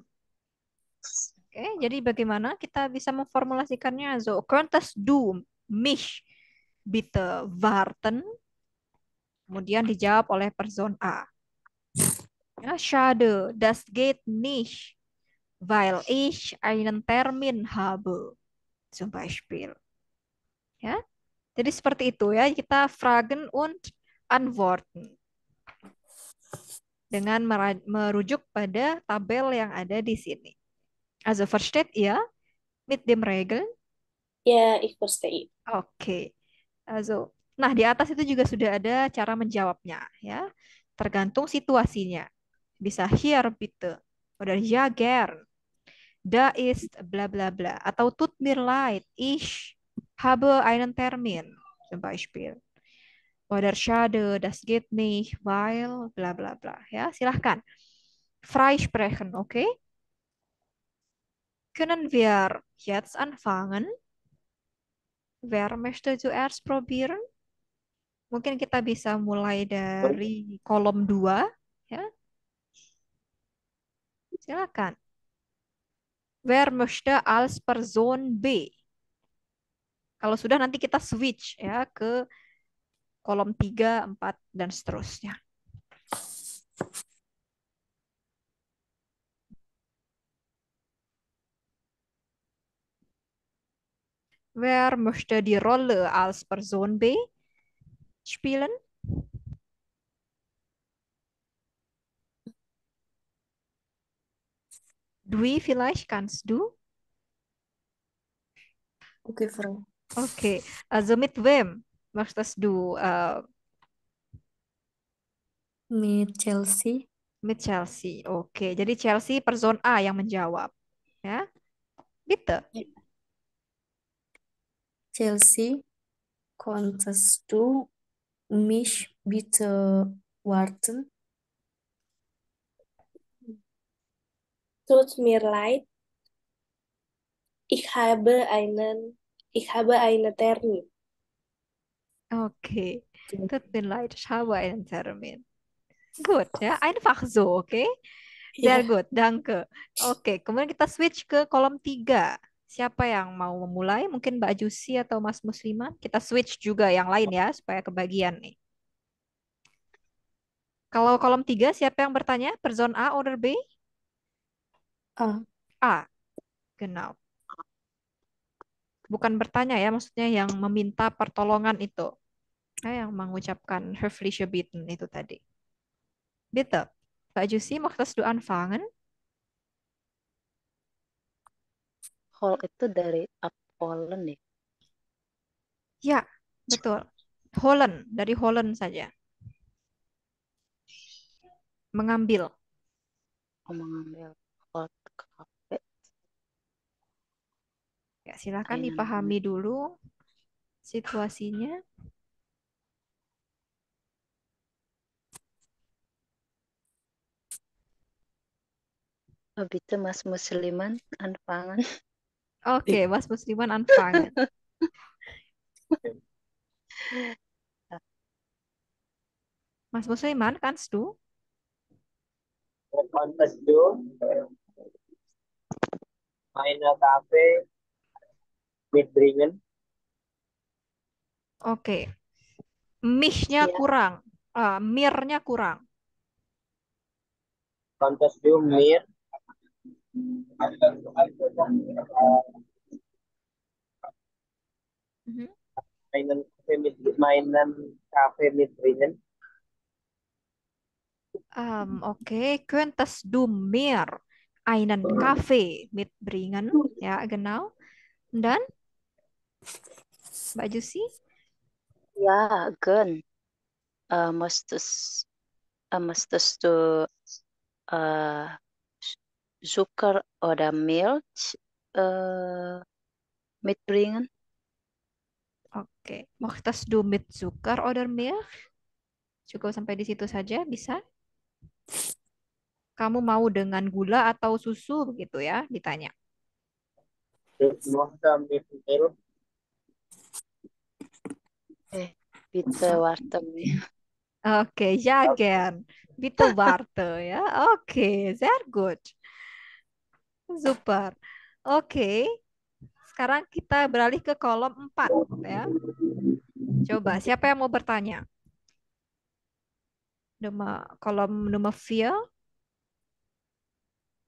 A: Oke, jadi bagaimana kita bisa memformulasikannya? So, könntest du mich bitte warten? Kemudian dijawab oleh person A. Ja, schade, das geht nicht, weil ich einen Termin habe, zum Beispiel. Ya, jadi seperti itu ya, kita fragen und antworten dengan merujuk pada tabel yang ada di sini. Also versteht ihr mit dem Regeln?
D: Ya, ich verstehe.
A: Oke. Also, nah di atas itu juga sudah ada cara menjawabnya ya. Tergantung situasinya. Bisa hier bitte oder ja gern. Da ist bla bla bla atau tut mir leid, ich habe einen Termin zum Beispiel. Oder schade, das geht nicht, weil bla bla bla. Ya, silahkan. Frei sprechen, oke? Okay? Können wir jetzt anfangen? Wer möchte zuerst probieren? Mungkin kita bisa mulai dari kolom 2, ya. Silakan. Wer möchte als Person B? Kalau sudah nanti kita switch ya ke kolom 3, 4 dan seterusnya. Wer möchte die Rolle als Person B spielen? Dwi, vielleicht kannst du?
C: Okay, Frau.
A: Okay, also mit wem möchtest du
C: Mit Chelsea.
A: mit Chelsea? Oke, jadi Chelsea person A yang menjawab. Ya, bitte.
C: Chelsea, konntest du mich bitte warten?
D: Tut mir leid, ich habe einen Termin.
A: Okay, tut mir leid, ich habe einen Termin. Gut, ya, einfach so, oke? Sehr
D: Ya,
A: gut, danke. Oke, kemudian kita switch ke kolom 3. Siapa yang mau memulai? Mungkin Mbak Jusi atau Mas Musliman? Kita switch juga yang lain ya, supaya kebagian nih. Kalau kolom 3, siapa yang bertanya? Person A, order B?
C: Ah,
A: A, genau. Bukan bertanya ya, maksudnya yang meminta pertolongan itu. Yang mengucapkan höfliche Bitten itu tadi. Bitte. Mbak Jusi, möchtest du anfangen?
E: Hall itu dari Poland ya.
A: Ya, betul. Holland, dari Holland saja. Mengambil.
E: Mengambil hot cafe
A: Ya, silakan
E: Thailand.
A: dipahami dulu situasinya.
E: Habis itu Mas Musliman anfangen.
A: Oke, Mas Musliman anfangen. Mas Musliman, kannst du?
B: Kontes du meine Kaffee mitbringen.
A: Oke. Mih-nya
E: Ya,
A: kurang. Mir-nya kurang.
B: Kontes du mir
A: Mhm.
B: meinen Kaffee mitbringen.
A: Oke, könntest du mir einen Kaffee mitbringen? Ya, genau. Dan Mbak Jusi?
E: ja, gön. Musstest du Zucker oder Milch mitbringen?
A: Oke. Möchtest du mit Zucker oder Milch? Cukup sampai di situ saja, bisa? Kamu mau dengan gula atau susu begitu ya? Ditanya.
B: Ich möchte mit Milch.
E: Bitte warte mir.
A: Oke, jagen. Bitte warte ya. Oke, sehr gut. Super. Oke, sekarang kita beralih ke kolom 4 ya. Coba, siapa yang mau bertanya? Kolom nomor 4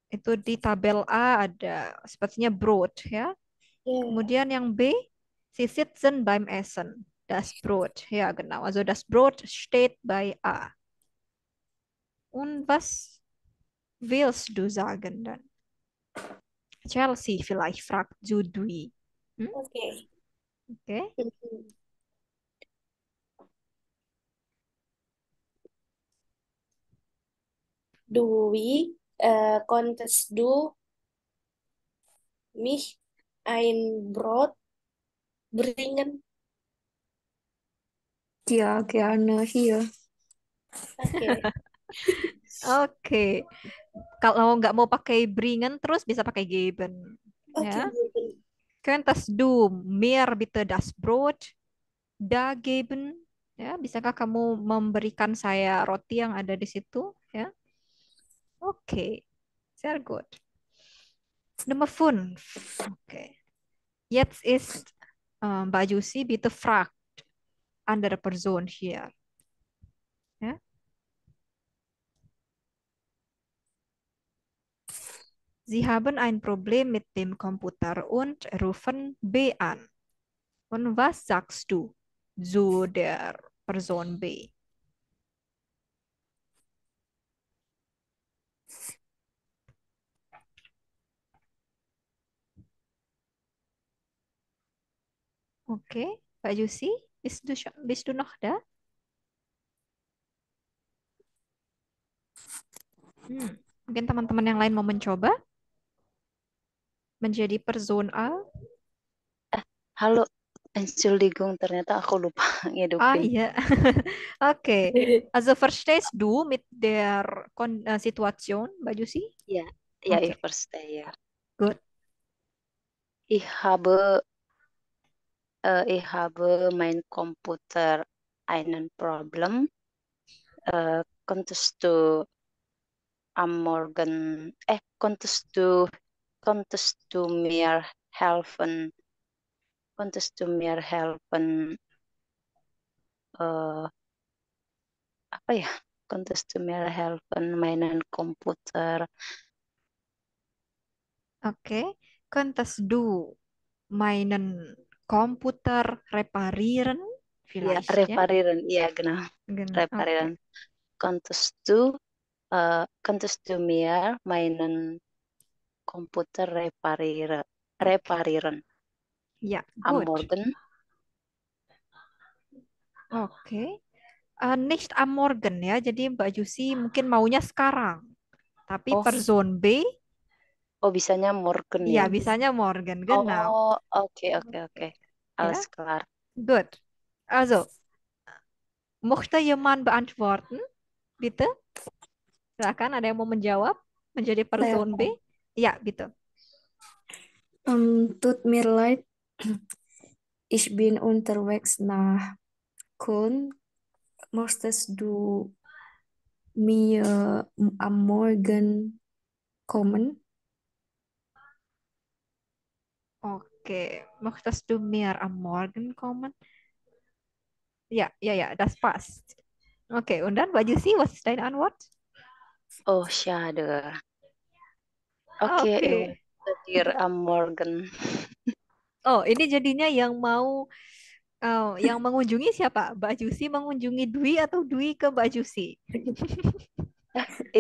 A: itu di tabel A ada sepertinya Brot ya.
D: Ya.
A: Kemudian yang B, Sie sitzen beim Essen. Das Brot. Ja, genau. Also das Brot steht bei A. Und was willst du sagen dann? Chelsea vielleicht fragt Judwi. Hm?
D: Oke.
A: Oke.
D: Dwi, kontes du mich ein Brot bringen?
C: ja, gerne hier.
D: Oke.
A: Oke. Kalau nggak mau pakai bringen terus bisa pakai geben.
D: Oke.
A: Ya. Könntest du mir bitte das Brot da geben? Ya, bisakah kamu memberikan saya roti yang ada di situ? Ya. Oke. Sehr gut. Nummer 5. Okay. Jetzt ist Mbak Jusi bitte fragt andere Person hier. Ja? Sie haben ein Problem mit dem Computer und rufen B an. Und was sagst du zu der Person B? Okay, Mbak Jusi, bist du noch da? Mungkin teman-teman yang lain mau mencoba menjadi person A.
E: Halo, Entschuldigung, ternyata aku lupa ngidupin.
A: Ja. Okay. Also verstehst du mit der Situation, Mbak Jusi?
E: Ja, ja,
A: Okay.
E: ich verstehe.
A: Gut.
E: Ich habe, ich habe mein Computer einen Problem. Konntest du am Morgen, konntest du mir helfen, konntest du mir helfen, eh, apa ya? Konntest du mir helfen, meinen Komputer,
A: Oke. Könntest du meinen Computer reparieren?
E: ya,
A: Vielleicht, ya.
E: reparieren, iya, genau,
A: Oke.
E: reparieren. Konntest du mir meinen Komputer reparieren,
A: Oke.
E: reparieren
A: Ya,
E: am
A: good.
E: Morgen?
A: Oke. Nicht am Morgen ya. Jadi Mbak Jusi mungkin maunya sekarang. Tapi
E: Oh,
A: Person B,
E: oh bisanya Morgen
A: ya
E: ya.
A: bisanya morgen, genau.
E: Oh, oke, oke, oke.
A: Ya,
E: Alles klar.
A: good. Also, möchte jemand beantworten? Bitte. Silakan, ada yang mau menjawab menjadi
C: Saya
A: Person B? Ya, bitte.
C: Tut mir leid, ich bin unterwegs nach Köln. Möchtest du mir am Morgen kommen?
A: Oke, möchtest du mir am Morgen kommen? Ja, ja, ja, das passt. Oke, und dann, Mbak Jusi, was ist deine Antwort?
E: Oh, schade. Oke, ich
A: Oke.
E: möchte dir am Morgen.
A: Oh, ini jadinya yang mengunjungi siapa? Mbak Jusi mengunjungi Dwi atau Dwi ke Mbak Jusi?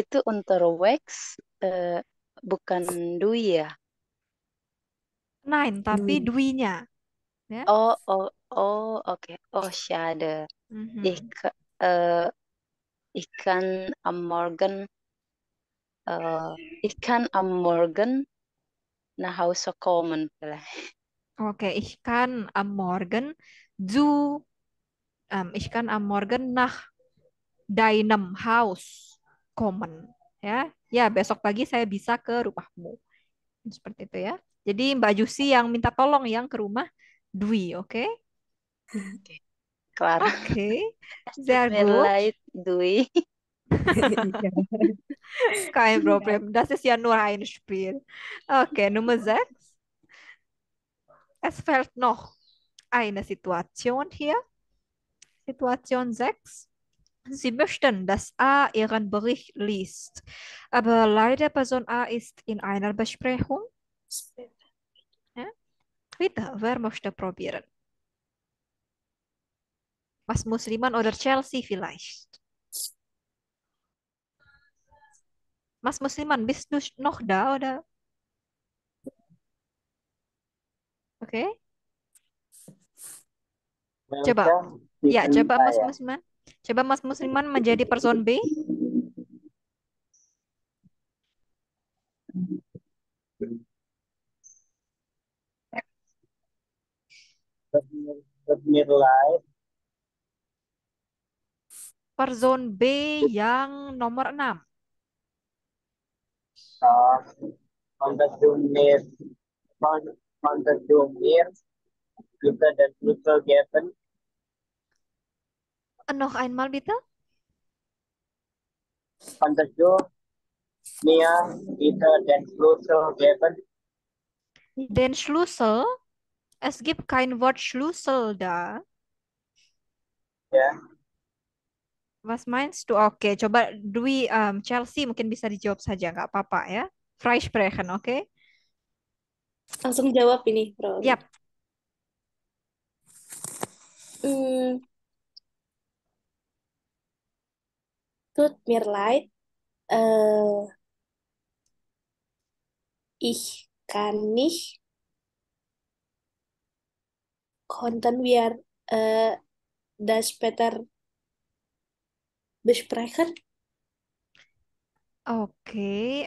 E: Itu unterwegs, bukan Dwi ya?
A: Nein, tapi
C: Dwi.
A: Dwinya. Ya.
E: Oh, oh, oh, oke. Oh, schade. Ich,
A: Mhm.
E: äh, ich kann am Morgen, ich kann am Morgen nach Hause kommen, vielleicht.
A: Oke, ich kann am Morgen zu, ich kann am Morgen nach deinem Haus kommen. Ya, ya besok pagi saya bisa ke rumahmu. Seperti itu ya. Jadi Mbak Jusi yang minta tolong yang ke rumah Dwi, oke?
E: Oke, klar.
A: Oke,
E: Es tut
A: sehr
E: mir
A: gut.
E: leid, Dwi.
C: Iya.
A: Kein Problem. Das ist ja nur ein Spiel. Okay, Nummer 6. Es fehlt noch eine Situation hier. Situation 6. Sie möchten, dass A Ihren Bericht liest. Aber leider Person A ist in einer Besprechung. Ja? Bitte, wer möchte probieren? Mas Musliman oder Chelsea vielleicht? Mas Musliman, bist du noch da oder? Oke. Coba.
B: Welcome,
A: Ya,
B: Stephen
A: coba Mas
B: saya.
A: Musliman. Coba Mas Musliman menjadi person B.
B: Tut mir leid,
A: Person B yang nomor 6.
B: uh, konntest du mir, konntest du mir bitte den Schlüssel geben?
A: Noch einmal bitte.
B: Konntest du mir bitte den Schlüssel geben?
A: Den Schlüssel. Es gibt kein Wort Schlüssel da.
B: Ya,
A: Was meinst du? Oke, coba Dwi Chelsea mungkin bisa dijawab saja, nggak apa-apa ya. Freisprechen, oke?
D: Langsung jawab ini, Bro.
A: Yap.
D: Hmm, tut mir leid, ich kann nicht, konnten wir das später besprechen?
A: Oke.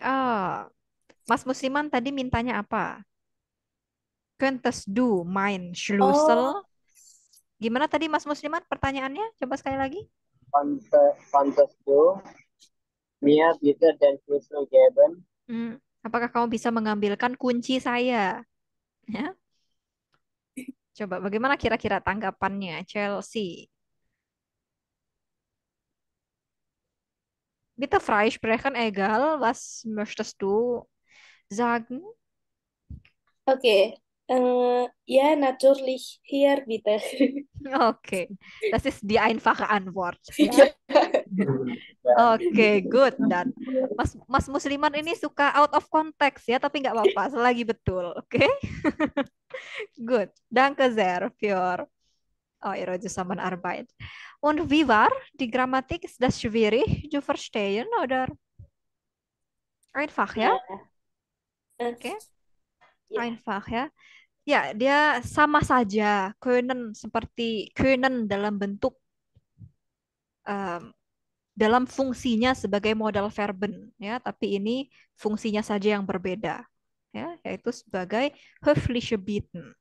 A: Mas Musiman tadi mintanya apa? Könntest du mein Schlüssel?
D: Oh,
A: Gimana tadi Mas Musliman pertanyaannya? Coba sekali lagi.
B: konntest du mir bitte den Schlüssel geben?
A: Apakah kamu bisa mengambilkan kunci saya? Ya. Coba bagaimana kira-kira tanggapannya Chelsea? Bitte freisprechen, egal was möchtest du sagen?
D: oke. Ja, natürlich. Hier, bitte.
A: Oke, das ist die einfache Antwort, ya. Oke, good. Dan Mas Musliman ini suka out of context ya, tapi nggak apa-apa, selagi betul. Oke, good. Danke sehr für eure Zusammenarbeit. Und wie war die Grammatik? Ist das schwierig zu verstehen oder einfach ya?
D: Äh,
A: Oke,
D: ya.
A: einfach ya. Ya, dia sama saja. Können seperti können dalam bentuk em, dalam fungsinya sebagai modal verben ya, tapi ini fungsinya saja yang berbeda ya, yaitu sebagai höfliche Bitten.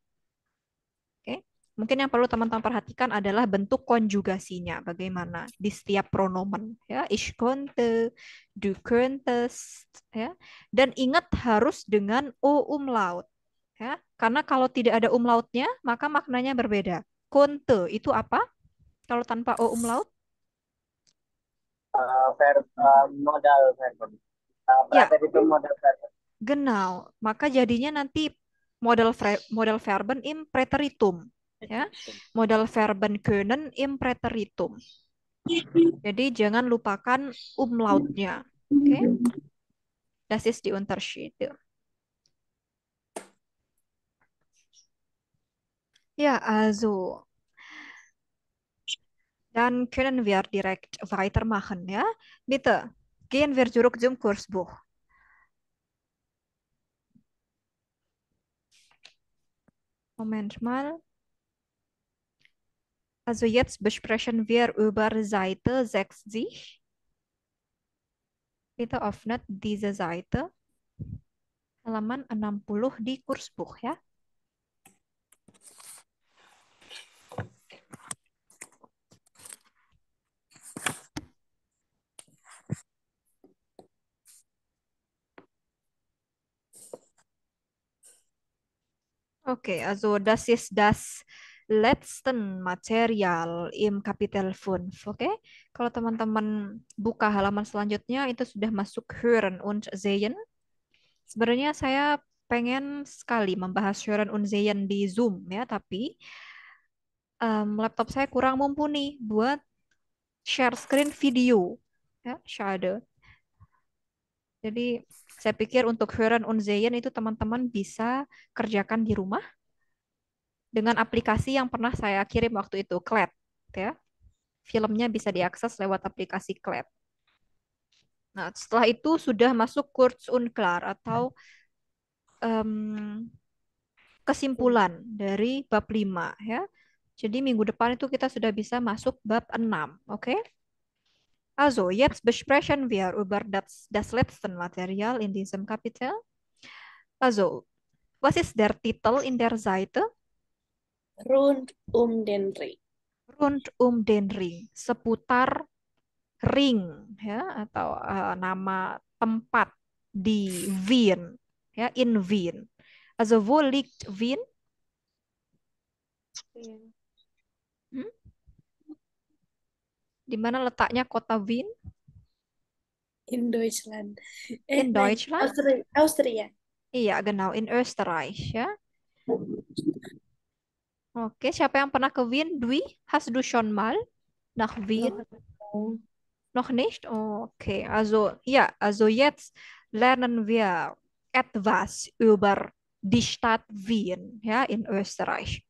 A: Oke. Mungkin yang perlu teman-teman perhatikan adalah bentuk konjugasinya bagaimana di setiap pronomen ya, ich könnte, du könntest ya. Dan ingat harus dengan o umlaut ya. Karena kalau tidak ada umlautnya maka maknanya berbeda. Konnte itu apa? Kalau tanpa o umlaut?
B: Modal verb.
A: Ya,
B: Preteritum modal verb.
A: genau. Maka jadinya nanti modal verben im Präteritum. Ya. Modal verben können im Präteritum. Jadi jangan lupakan umlautnya. Oke. Das ist die Unterschiede. Ja, also dann können wir direkt weitermachen, ja? Bitte, gehen wir zurück zum Kursbuch. Moment mal. Also jetzt besprechen wir über Seite 60. Bitte öffnet diese Seite. Halaman 60 di Kursbuch ya. Okay, also das ist das letzten Material im Kapitel 5. Oke, kalau teman-teman buka halaman selanjutnya itu sudah masuk Hören und Sehen. Sebenarnya saya pengen sekali membahas Hören und Sehen di Zoom ya, tapi laptop saya kurang mumpuni buat share screen video. Ya, share. Jadi saya pikir untuk Hören und Sehen itu teman-teman bisa kerjakan di rumah dengan aplikasi yang pernah saya kirim waktu itu, Clat, ya. Filmnya bisa diakses lewat aplikasi Clat. Nah, setelah itu sudah masuk Kurz und Klar atau kesimpulan dari bab 5 ya. Jadi minggu depan itu kita sudah bisa masuk bab 6, oke? Also, jetzt besprechen wir über das letzte Material in diesem Kapitel. Also, was ist der Titel in der Seite?
D: Rund den Ring.
A: Rund den Ring, seputar ring ya, atau nama tempat di Wien ya, in Wien. Also wo liegt Wien? Hmm? Di mana letaknya kota Wien?
D: In Deutschland.
A: In
D: Nein,
A: Deutschland?
D: Austria.
A: Iya, genau, in Österreich ya. Oke, siapa yang pernah ke Wien? Dwi, hast du schon mal nach Wien? Noch nicht? Oh, okay, also ja, also jetzt lernen wir etwas über die Stadt Wien ya, in Österreich.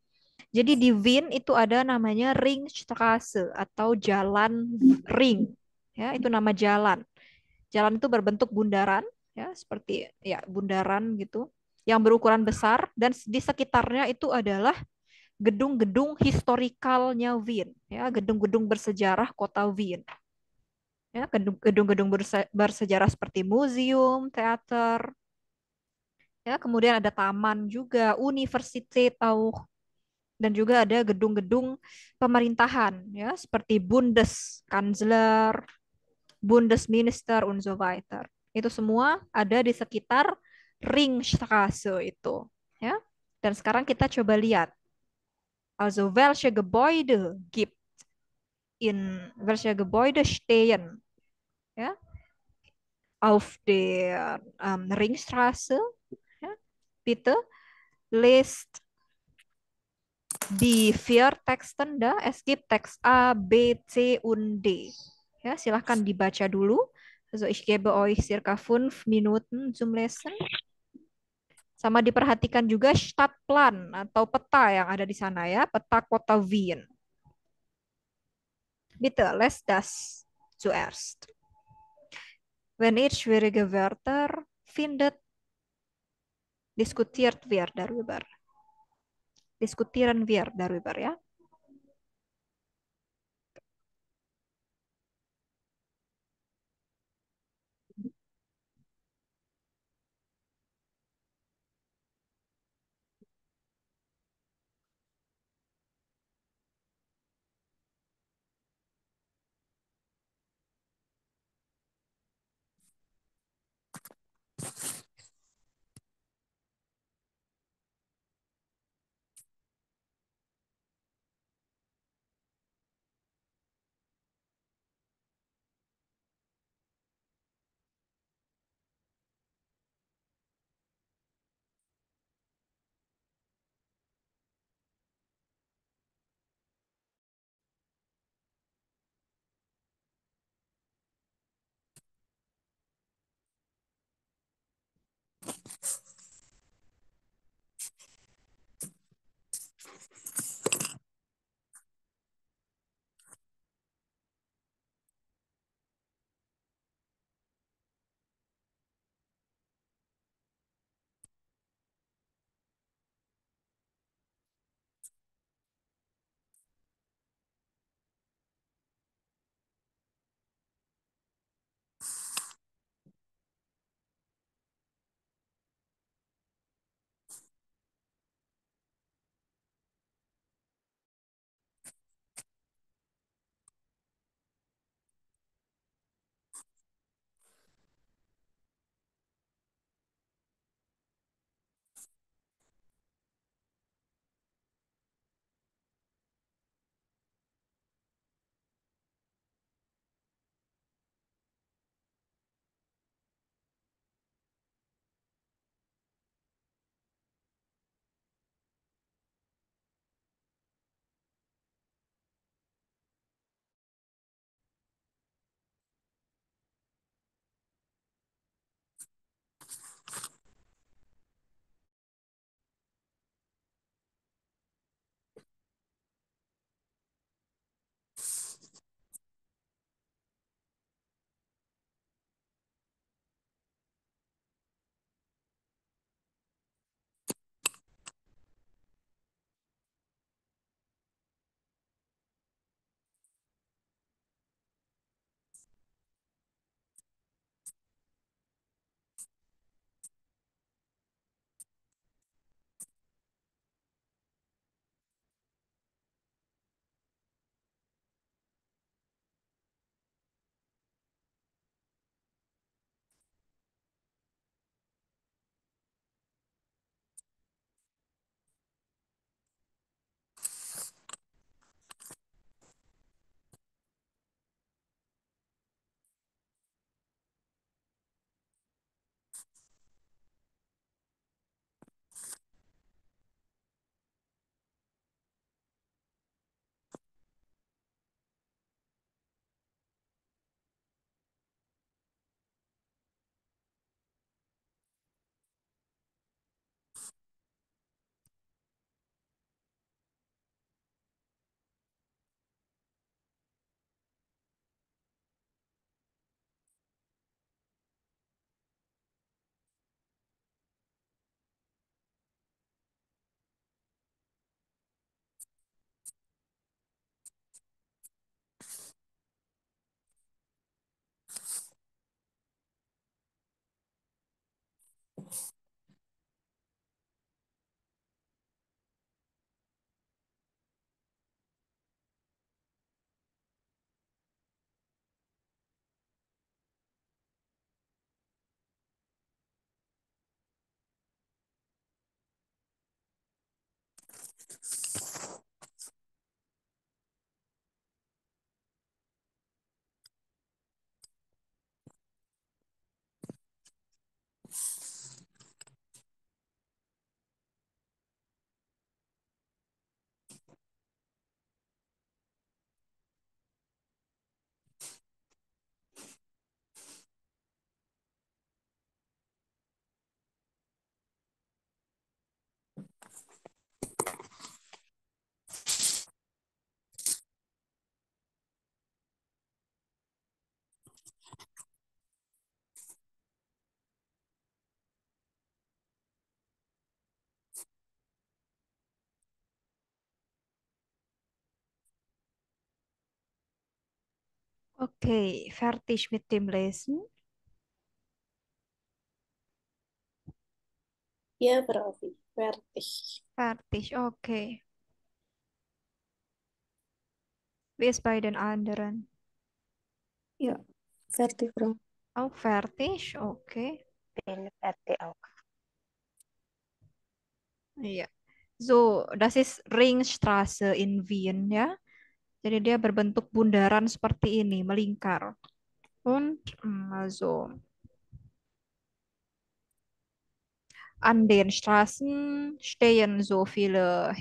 A: Jadi di Wien itu ada namanya Ringstraße atau jalan ring. Ya, itu nama jalan. Jalan itu berbentuk bundaran ya, seperti ya bundaran gitu yang berukuran besar dan di sekitarnya itu adalah gedung-gedung historikalnya Wien ya, gedung-gedung bersejarah kota Wien. Ya, gedung-gedung bersejarah seperti museum, teater. Ya, kemudian ada taman juga, Universität auch, dan juga ada gedung-gedung pemerintahan ya seperti Bundeskanzler, Bundesminister und so weiter. Itu semua ada di sekitar Ringstraße itu ya. Dan sekarang kita coba lihat. Also welche Gebäude gibt welche Gebäude stehen ja auf der Ringstraße? Ja, bitte. lest die vier Texten da. Es gibt Text A, B, C und D. Ya, silahkan dibaca dulu. Also ich gebe euch circa 5 Minuten zum Lesen. Sama diperhatikan juga Stadtplan atau peta yang ada di sana ya, peta kota Wien. Bitte, les das zuerst. Wenn ihr schwierige Wörter findet, diskutiert wir darüber. Diskutieren wir darüber ya. Okay, fertig mit dem Lesen.
D: Ja, Profi. Fertig.
A: Fertig, okay. Wie ist bei den anderen?
C: Ja, fertig, Frau.
A: Auch fertig, okay.
E: Bin fertig auch.
A: Iya. So, das ist Ringstraße in Wien, ya. Jadi dia berbentuk bundaran seperti ini, melingkar. Und also an den Straßen stehen so viele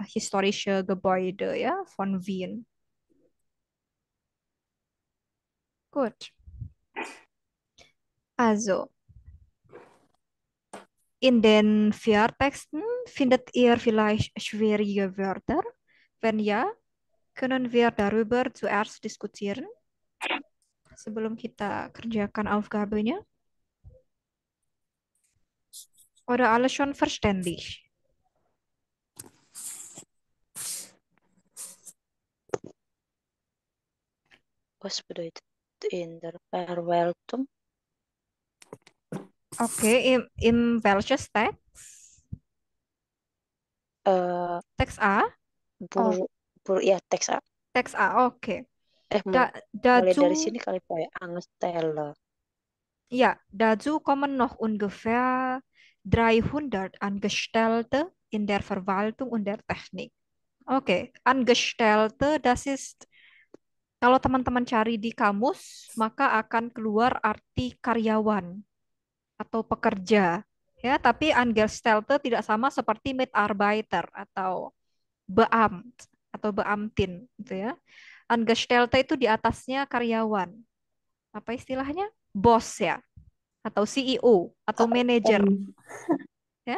A: historische Gebäude, ja, von Wien. Gut. Also, in den vier Texten findet ihr vielleicht schwierige Wörter? Wenn ja, können wir darüber zuerst diskutieren sebelum kita kerjakan Aufgabennya? Oder alles schon verständlich?
E: Was bedeutet in der Verwaltung?
A: Okay, im welches Text?
E: Eh,
A: Teks A?
E: bur, ya teks A.
A: Teks A, oke.
E: Mulai dari
A: Dazu,
E: sini kali Pak ya, Angstelle.
A: ja, dazu kommen noch ungefähr 300 Angestellte in der Verwaltung und der Technik. Oke, Angestellte, das ist, kalau teman-teman cari di kamus, maka akan keluar arti karyawan atau pekerja. Ya, tapi Angestellte tidak sama seperti Mitarbeiter atau Beamt atau Beamtin gitu ya. Angestellte itu di atasnya karyawan. Apa istilahnya? Bos ya, atau CEO atau manajer ya.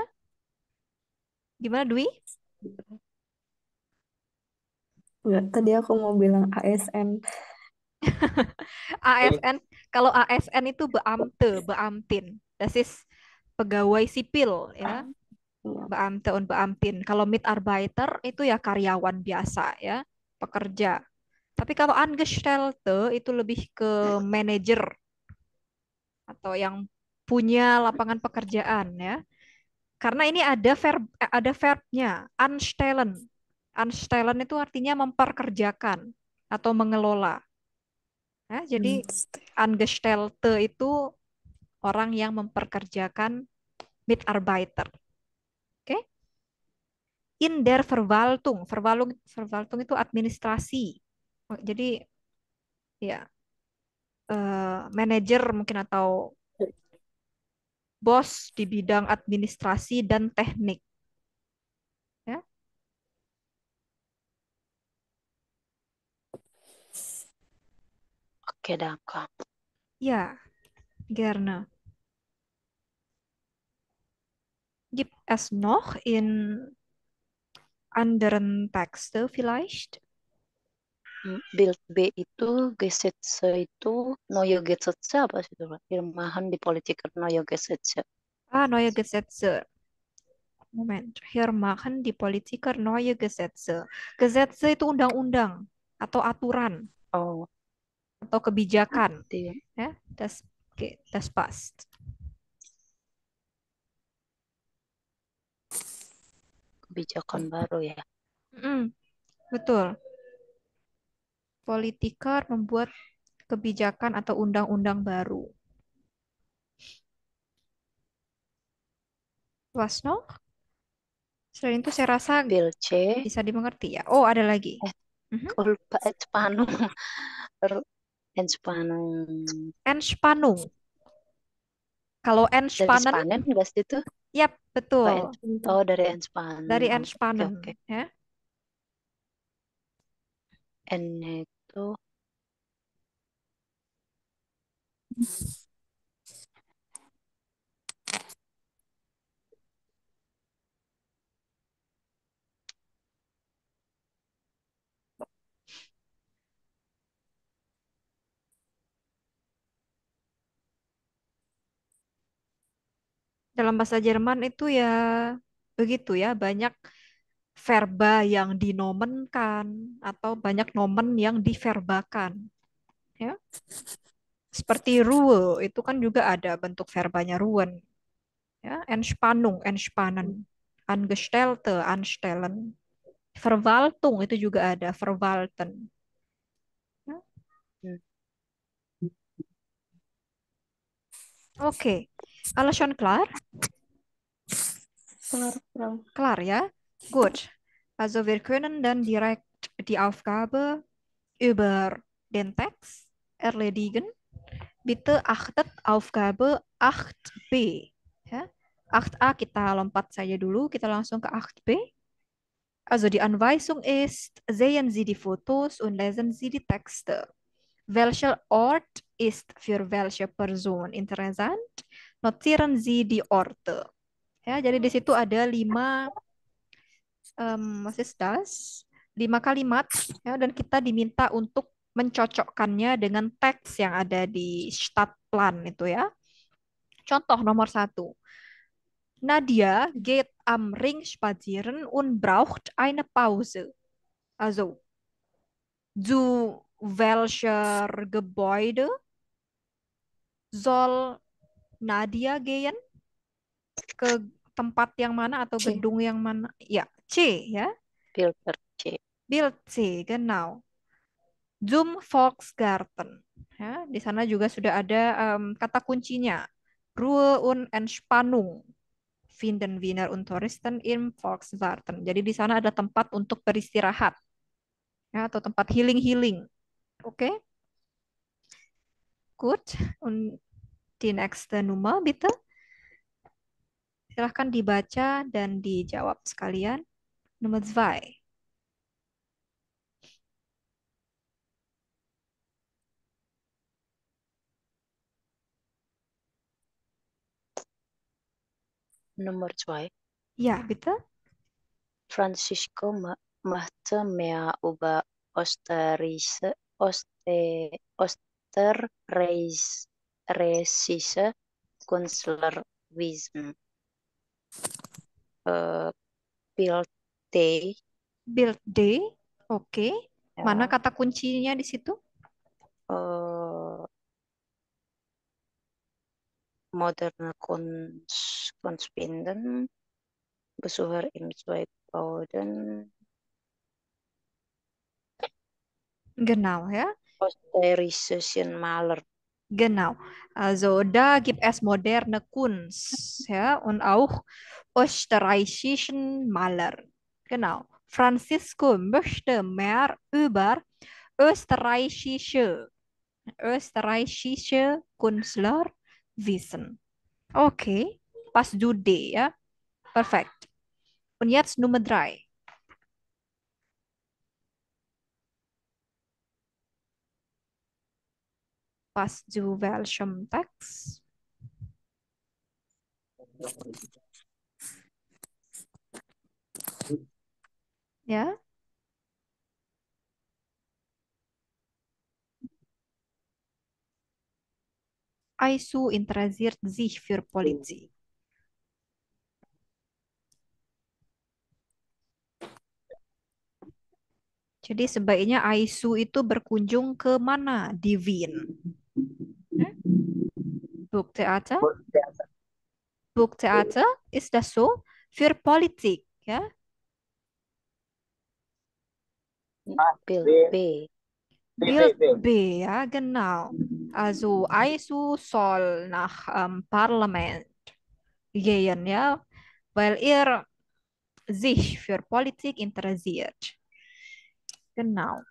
A: Gimana Dwi?
C: Enggak, tadi aku mau bilang ASN.
A: ASN, kalau ASN itu Beamte, Beamtin. Das ist pegawai sipil ya,
C: Iya.
A: Beamte und Beamtin. Kalau Mitarbeiter itu ya karyawan biasa ya, pekerja. Tapi kalau Angestellte itu lebih ke manajer atau yang punya lapangan pekerjaan ya. Karena ini ada verbnya, anstellen. Anstellen itu artinya memperkerjakan atau mengelola. Ya, jadi Angestellte itu orang yang memperkerjakan Mitarbeiter. Oke? In der Verwaltung. Verwaltung itu administrasi. Jadi ya manajer mungkin atau bos di bidang administrasi dan teknik. Ya,
E: Oke, danke.
A: ya, gerne. Gibt es noch in anderen Texte vielleicht?
E: Bild B itu Gesetze itu neue Gesetze apa sih itu Pak? Firmahan di Politiker neue Gesetze.
A: Neue Gesetze. Moment. Hier machen die Politiker neue Gesetze. Gesetze itu undang-undang atau aturan
E: Oh,
A: atau kebijakan.
E: di
A: Ya, das passt.
E: kebijakan baru ya.
A: Betul. Politiker membuat kebijakan atau undang-undang baru. Was noch? Selain itu saya rasa
E: Bill C.
A: bisa dimengerti ya. Oh, ada lagi.
E: Aku lupa Entspannung. Entspannung.
A: Entspannung. Kalau
E: Dari
A: entspannen,
E: Spanen enggak sih itu?
A: yap,
E: Oh,
A: betul.
E: oh, dari Entspannen.
A: Dari
E: Oke,
A: entspannen,
E: oke.
A: ya.
E: N itu
A: Dalam bahasa Jerman itu ya begitu ya, banyak verba yang dinomenkan atau banyak nomen yang diverbakan. ya. Seperti Ruhe itu kan juga ada bentuk verbanya ruhen, ya. Entspannung, entspannen, Angestellte, anstellen, Verwaltung itu juga ada verwalten, ya.
E: Hmm.
A: Oke, alles schon klar?
C: Kelar, Frau.
A: Klar ya? Gut. Also wir können dann direkt die Aufgabe über den Text erledigen. Bitte achtet Aufgabe 8b. Ya. 8a kita lompat saja dulu, kita langsung ke 8b. Also die Anweisung ist, sehen Sie die Fotos und lesen Sie die Texte. Welcher Ort ist für welche Person interessant? Notieren Sie die Orte. Ya, jadi di situ ada 5 was ist das? 5 kalimat, ya, dan kita diminta untuk mencocokkannya dengan teks yang ada di Stadtplan itu ya. Contoh nomor 1. Nadia geht am Ring spazieren und braucht eine Pause. Also, zu welcher Gebäude soll Nadia gehen? Ke tempat yang mana atau
C: C.
A: gedung yang mana? Ya, C ya.
E: Filter C.
A: Bild C, genau. Zum Volksgarten. Ya, di sana juga sudah ada kata kuncinya. Ruhe und Entspannung finden Wiener und Touristen im Volksgarten. Jadi di sana ada tempat untuk beristirahat, ya, atau tempat healing-healing. Oke, good. Und die nächste Nummer, bitte. Silahkan dibaca dan dijawab sekalian. Nomor 2.
E: Nummer 2.
A: Ja, bitte.
E: Francisco möchte mehr über österreichische Künstler wissen. Bild D.
A: Bild D. Oke. Mana
E: Ja,
A: kata kuncinya di situ?
E: moderne Kunstbinden, Besucher im Zweitbauten,
A: Genau, ya.
E: österreichischen Maler.
A: Genau. Also da gibt es moderne Kunst, ja, und auch österreichischen Maler. Genau. Francisco möchte mehr über österreichische, österreichische Künstler wissen. Okay, pas du D, ja. Perfekt. Und jetzt Nummer 3. Pas du welchem Text? Ja. Aisu interessiert sich für Politik. Jadi sebaiknya Aisu itu berkunjung ke mana? Di Wien. Hm? Burgtheater?
B: Burgtheater.
A: Burgtheater, ist das so? Für Politik, ja?
E: Bild
B: B.
E: B.
A: Bild
B: B.
A: B, ja, genau. Also Aisu soll nach Parlament gehen, ja, weil er sich für Politik interessiert. Genau.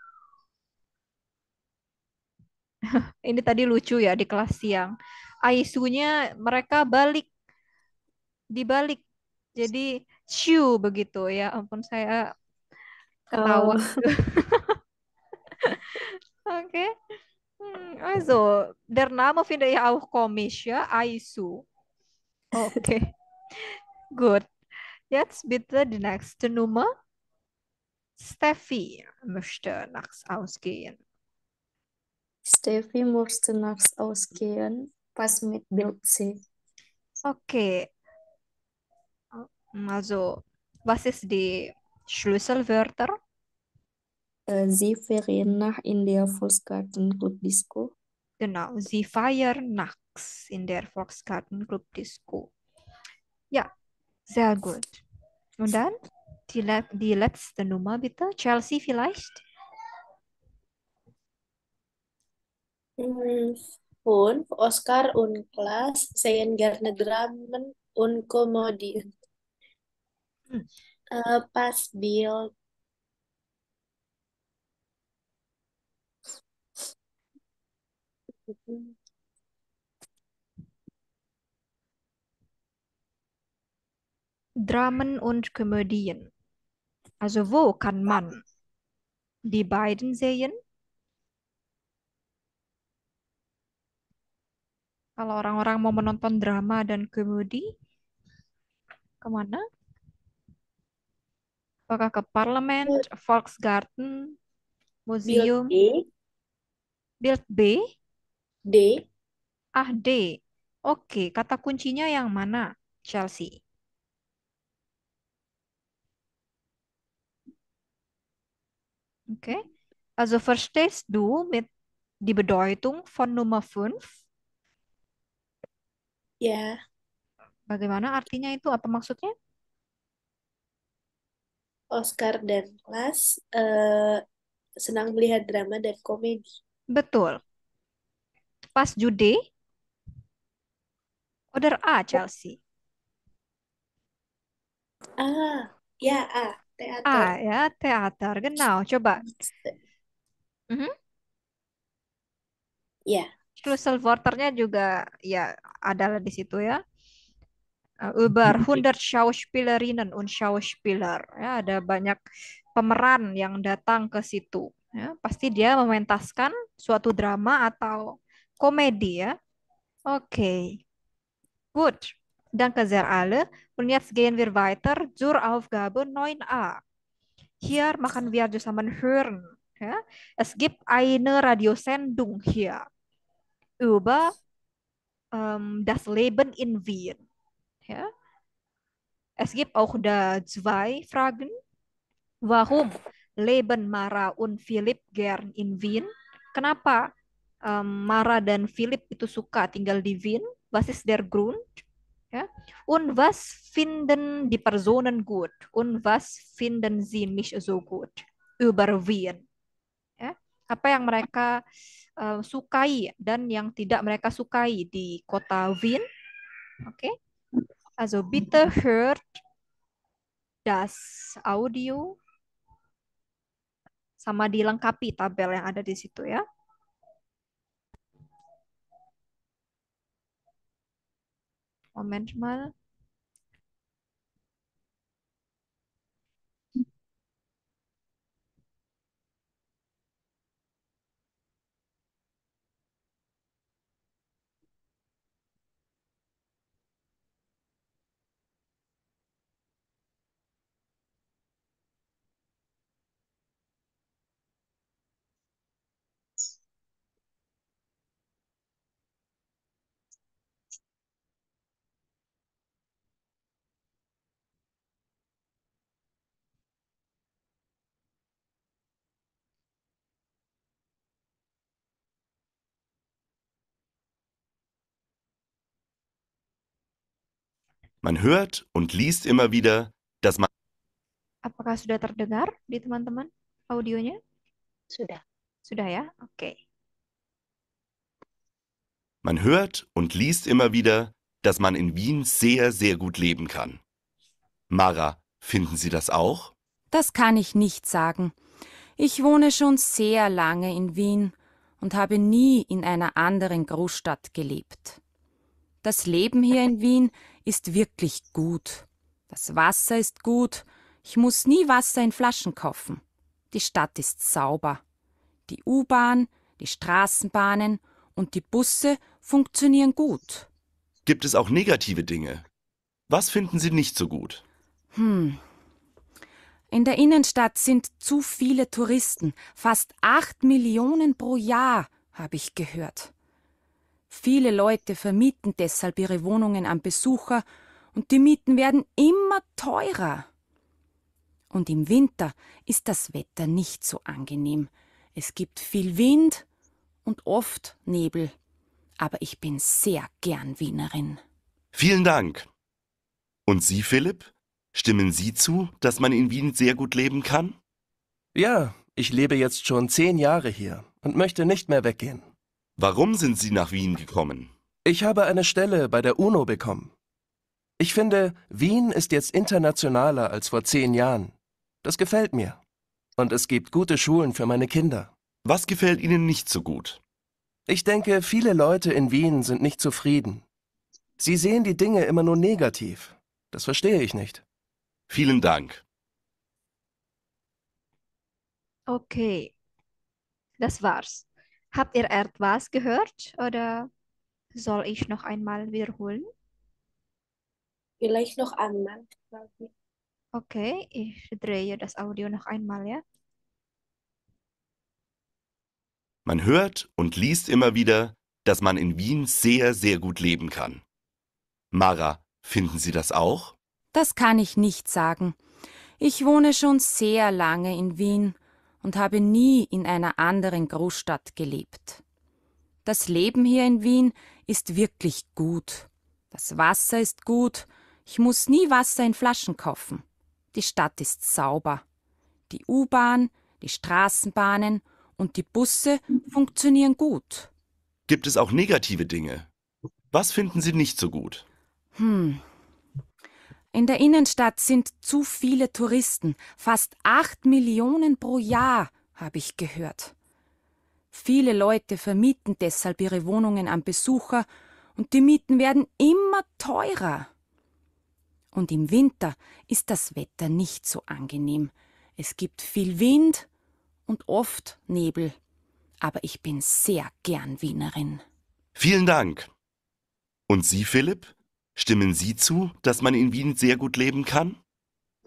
A: Ini tadi lucu ya di kelas siang. Aisunya mereka dibalik. Jadi Shu begitu ya. Ampun saya ketawa. Oke. Also, der Name finde ich auch komisch ya, Aisu. Okay, gut. Jetzt bitte die nächste Nummer. Steffi möchte nachts ausgehen.
C: Steffi musste nachts ausgehen, pas mit Bild C.
A: Okay, also, was ist die Schlüsselwörter?
C: Sie feiern nach in der Volksgarten Club Disco.
A: Genau, sie feiern nachts in der Volksgarten Club Disco. Ja, sehr gut. Und dann die letzte Nummer bitte. Chelsea vielleicht?
D: 5 Oscar und Klaas zijn gerne Dramen und Komödien.
A: Hm.
D: Pas Bill.
A: Dramen und Komödien. Also wo kann man die beiden sehen? Kalau orang-orang mau menonton drama dan komedi, kemana? Apakah ke parlemen, Volksgarten,
D: Bild
A: museum,
D: D.
A: Bild B?
D: D.
A: Ah, D. Oke, kata kuncinya yang mana, Chelsea? Oke. Also verstehst du mit die Bedeutung von Nummer 5?
D: Ya,
A: Bagaimana artinya itu? Apa maksudnya?
D: Oscar dan Klaas senang melihat drama dan komedi.
A: Betul. Pas Jude, oder A, Chelsea.
D: Ya,
A: A
D: teater.
A: ya, teater. Genau. Coba. Mhm.
D: Ya,
A: Schlüsselwörternya juga ya adalah di situ ya. Über 100 Schauspielerinnen und Schauspieler. Ya, ada banyak pemeran yang datang ke situ. Ya, pasti dia mementaskan suatu drama atau komedi ya. Oke, gut. Danke sehr alle. Und jetzt gehen wir weiter zur Aufgabe 9a. Hier machen wir zusammen hören. Ja? Es gibt eine Radiosendung hier über das Leben in Wien. Ja? Es gibt auch da zwei Fragen. Warum leben Mara und Philipp gern in Wien? Kenapa Mara dan Philipp itu suka tinggal di Wien? Was ist der Grund? Ja? Und was finden die Personen gut? Und was finden sie nicht so gut über Wien? Ya. Apa yang mereka sukai dan yang tidak mereka sukai di kota Wien? Oke. Also bitte hört das Audio sama dilengkapi tabel yang ada di situ ya. Moment mal.
F: Man hört und liest immer wieder, dass man
A: Apakah sudah terdengar di teman-teman audionya?
E: Sudah.
A: Sudah ya? Oke.
F: Man hört und liest immer wieder, dass man in Wien sehr, sehr gut leben kann. Mara, finden Sie das auch?
G: Das kann ich nicht sagen. Ich wohne schon sehr lange in Wien und habe nie in einer anderen Großstadt gelebt. Das Leben hier in Wien ist wirklich gut. Das Wasser ist gut. Ich muss nie Wasser in Flaschen kaufen. Die Stadt ist sauber. Die U-Bahn, die Straßenbahnen und die Busse funktionieren gut.
F: Gibt es auch negative Dinge? Was finden Sie nicht so gut?
G: In der Innenstadt sind zu viele Touristen. Fast 8 Millionen pro Jahr, habe ich gehört. Viele Leute vermieten deshalb ihre Wohnungen an Besucher und die Mieten werden immer teurer. Und im Winter ist das Wetter nicht so angenehm. Es gibt viel Wind und oft Nebel. Aber ich bin sehr gern Wienerin.
F: Vielen Dank. Und Sie, Philipp? Stimmen Sie zu, dass man in Wien sehr gut leben kann?
H: Ja, ich lebe jetzt schon 10 Jahre hier und möchte nicht mehr weggehen.
F: Warum sind Sie nach Wien gekommen?
H: Ich habe eine Stelle bei der UNO bekommen. Ich finde, Wien ist jetzt internationaler als vor 10 Jahren. Das gefällt mir. Und es gibt gute Schulen für meine Kinder.
F: Was gefällt Ihnen nicht so gut?
H: Ich denke, viele Leute in Wien sind nicht zufrieden. Sie sehen die Dinge immer nur negativ. Das verstehe ich nicht.
F: Vielen Dank.
A: Okay, das war's. Habt ihr etwas gehört oder soll ich noch einmal wiederholen?
D: Vielleicht noch einmal.
A: Okay, ich drehe das Audio noch einmal, ja.
F: Man hört und liest immer wieder, dass man in Wien sehr, sehr gut leben kann. Mara, finden Sie das auch?
G: Das kann ich nicht sagen. Ich wohne schon sehr lange in Wien und habe nie in einer anderen Großstadt gelebt. Das Leben hier in Wien ist wirklich gut. Das Wasser ist gut. Ich muss nie Wasser in Flaschen kaufen. Die Stadt ist sauber. Die U-Bahn, die Straßenbahnen und die Busse funktionieren gut.
F: Gibt es auch negative Dinge? Was finden Sie nicht so gut?
G: In der Innenstadt sind zu viele Touristen. Fast 8 Millionen pro Jahr, habe ich gehört. Viele Leute vermieten deshalb ihre Wohnungen an Besucher und die Mieten werden immer teurer. Und im Winter ist das Wetter nicht so angenehm. Es gibt viel Wind und oft Nebel. Aber ich bin sehr gern Wienerin.
F: Vielen Dank. Und Sie, Philipp? Stimmen Sie zu, dass man in Wien sehr gut leben kann?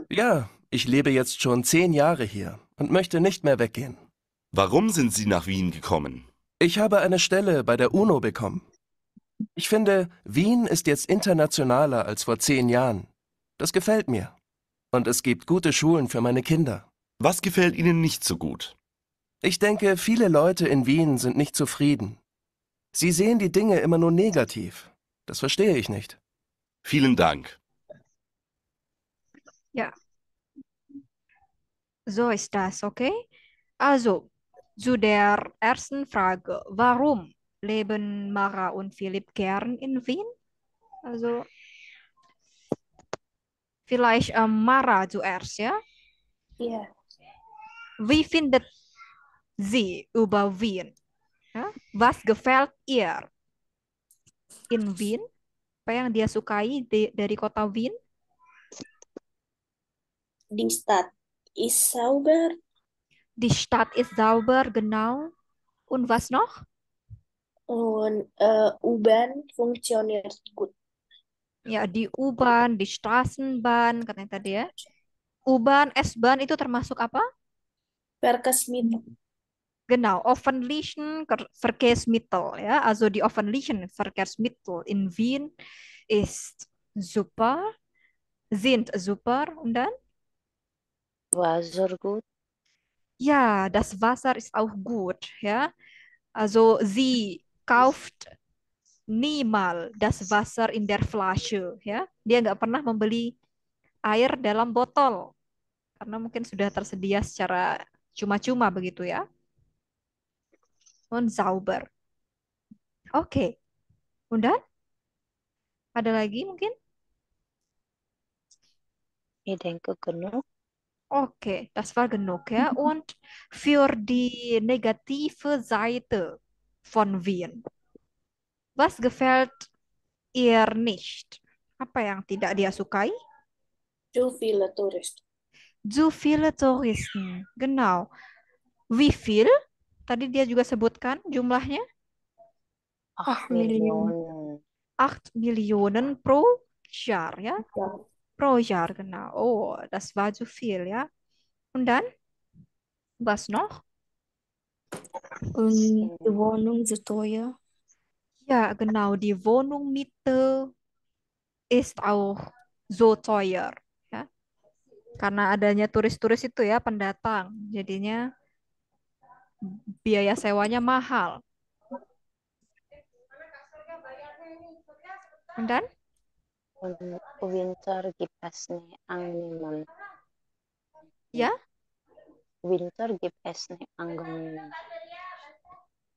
H: Ja, ich lebe jetzt schon 10 Jahre hier und möchte nicht mehr weggehen.
F: Warum sind Sie nach Wien gekommen?
H: Ich habe eine Stelle bei der UNO bekommen. Ich finde, Wien ist jetzt internationaler als vor 10 Jahren. Das gefällt mir. Und es gibt gute Schulen für meine Kinder.
F: Was gefällt Ihnen nicht so gut?
H: Ich denke, viele Leute in Wien sind nicht zufrieden. Sie sehen die Dinge immer nur negativ. Das verstehe ich nicht.
F: Vielen Dank.
A: Ja, so ist das, okay? Also, zu der ersten Frage. Warum leben Mara und Philipp gern in Wien? Also, vielleicht Mara zuerst, ja?
D: Ja,
A: Wie findet sie über Wien? Ja? Was gefällt ihr in Wien? Apa yang dia sukai dari kota Wien?
D: die Stadt ist sauber
A: Die Stadt ist sauber, genau. Und was noch?
D: und U-Bahn funktioniert gut.
A: Ya, di U-Bahn, di Straßenbahn, katanya tadi ya. U-Bahn, S-Bahn itu termasuk apa?
D: Verkehrsmittel.
A: Genau, öffentlichen Verkehrsmittel. Ja, also die öffentlichen Verkehrsmittel in Wien ist super, sind super. Und dann?
E: Wasser gut.
A: Ja, das Wasser ist auch gut. Ja, also sie kauft niemals das Wasser in der Flasche. Ya, dia nggak pernah membeli air dalam botol karena mungkin sudah tersedia secara cuma-cuma begitu ya. Und sauber. Oke. Und dann? Ada lagi mungkin?
E: Ich denke genug.
A: Okay, das war genug ya. Und für die negative Seite von Wien. Was gefällt ihr nicht? Apa yang tidak dia sukai?
D: Zu viele Touristen.
A: Zu viele Touristen. Genau. Wie viel? Tadi dia juga sebutkan jumlahnya.
E: 8
C: Millionen.
E: Millionen.
A: 8 Millionen pro Jahr, ja?
D: Ja.
A: Pro Jahr, genau. Oh, das war zu viel, ja? Und dann? Was noch?
C: Die Wohnung so teuer.
A: Ja, genau. Die Wohnungsmiete ist auch so teuer, ja? Karena adanya turis-turis itu ya, pendatang. Jadinya biaya sewanya mahal. Dan
E: Winter gibt es nicht angenehm.
A: ya,
E: Winter gibt es nicht angenehm.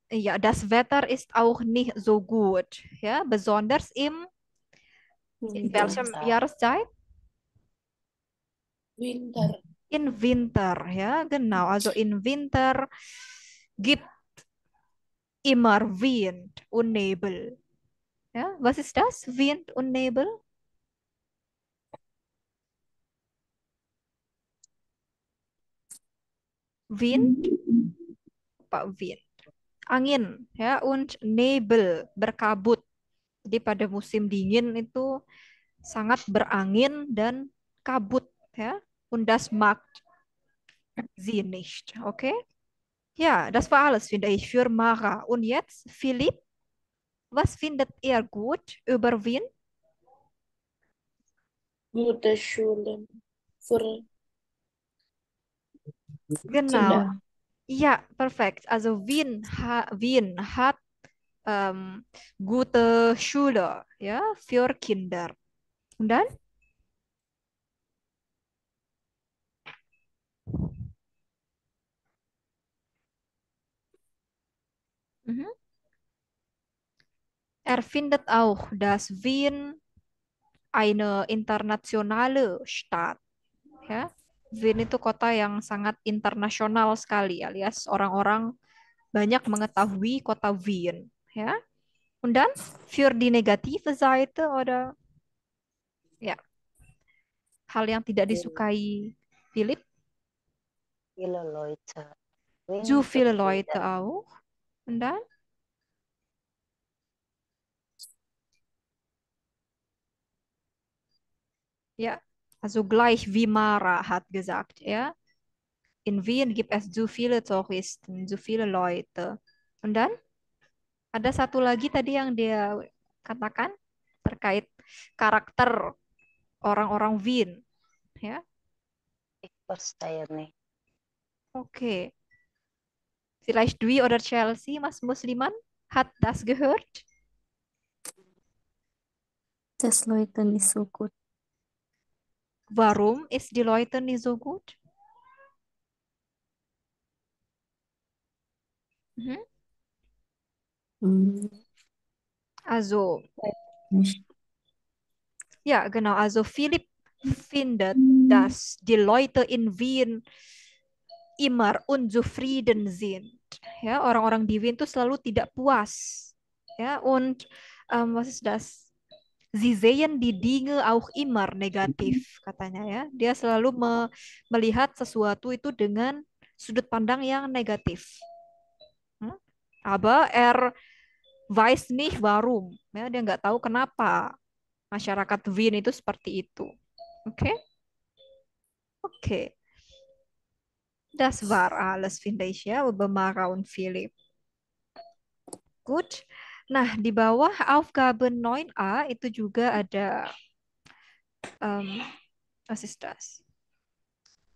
A: ja, das Wetter ist auch nicht so gut. Ja, besonders in welchem
E: Winter.
A: Jahreszeit?
D: Winter.
A: In Winter, ja, genau. Also in Winter gibt immer Wind und Nebel. Ja, was ist das? Wind und Nebel? Wind, Pak Wind. Angin, ya, und Nebel, berkabut. Jadi pada musim dingin itu sangat berangin dan kabut, ya. Und das mag sie nicht, okay? Ja, das war alles, finde ich, für Mara. Und jetzt, Philipp, was findet er gut über Wien?
D: Gute Schulen für
A: Genau.
D: Kinder.
A: Ja, perfekt. Also Wien hat gute Schule, ja, für Kinder. Und dann? Mhm. Er findet auch, dass Wien eine internationale Stadt, ya. Wien itu kota yang sangat internasional sekali, alias orang-orang banyak mengetahui kota Wien, ya. Und dann für die negative Seite oder ya, hal yang tidak disukai Philipp,
E: Viele Leute.
A: zu
E: Wenig
A: viele Leute
E: zufrieden.
A: auch. Und dann? Ja, also gleich wie Mara hat gesagt, ja. In Wien gibt es zu viele Touristen, zu viele Leute. Und dann ada satu lagi tadi yang dia katakan terkait karakter orang-orang Wien, ya.
E: Ich verstehe nicht.
A: Oke. Vielleicht Dwi oder Chelsea, Mas Musliman, hat das gehört?
C: Das Leute nicht so gut.
A: Warum ist die Leute nicht so gut? Mhm.
C: Hm,
A: Also,
C: nicht.
A: ja, genau. Also Philipp findet, dass die Leute in Wien immer unzufrieden sind. Ja, orang-orang di Wien itu selalu tidak puas. Ja, und was ist das? Sie sehen die Dinge auch immer negativ, katanya ya. Dia selalu melihat sesuatu itu dengan sudut pandang yang negatif. Aber er weiß nicht warum. Ya, dia nggak tahu kenapa masyarakat Wien itu seperti itu. Oke? Oke. Das war alles, finde ich, ya, über Mara und Philipp. Gut. Nah, di bawah Aufgabe 9a itu juga ada was ist das?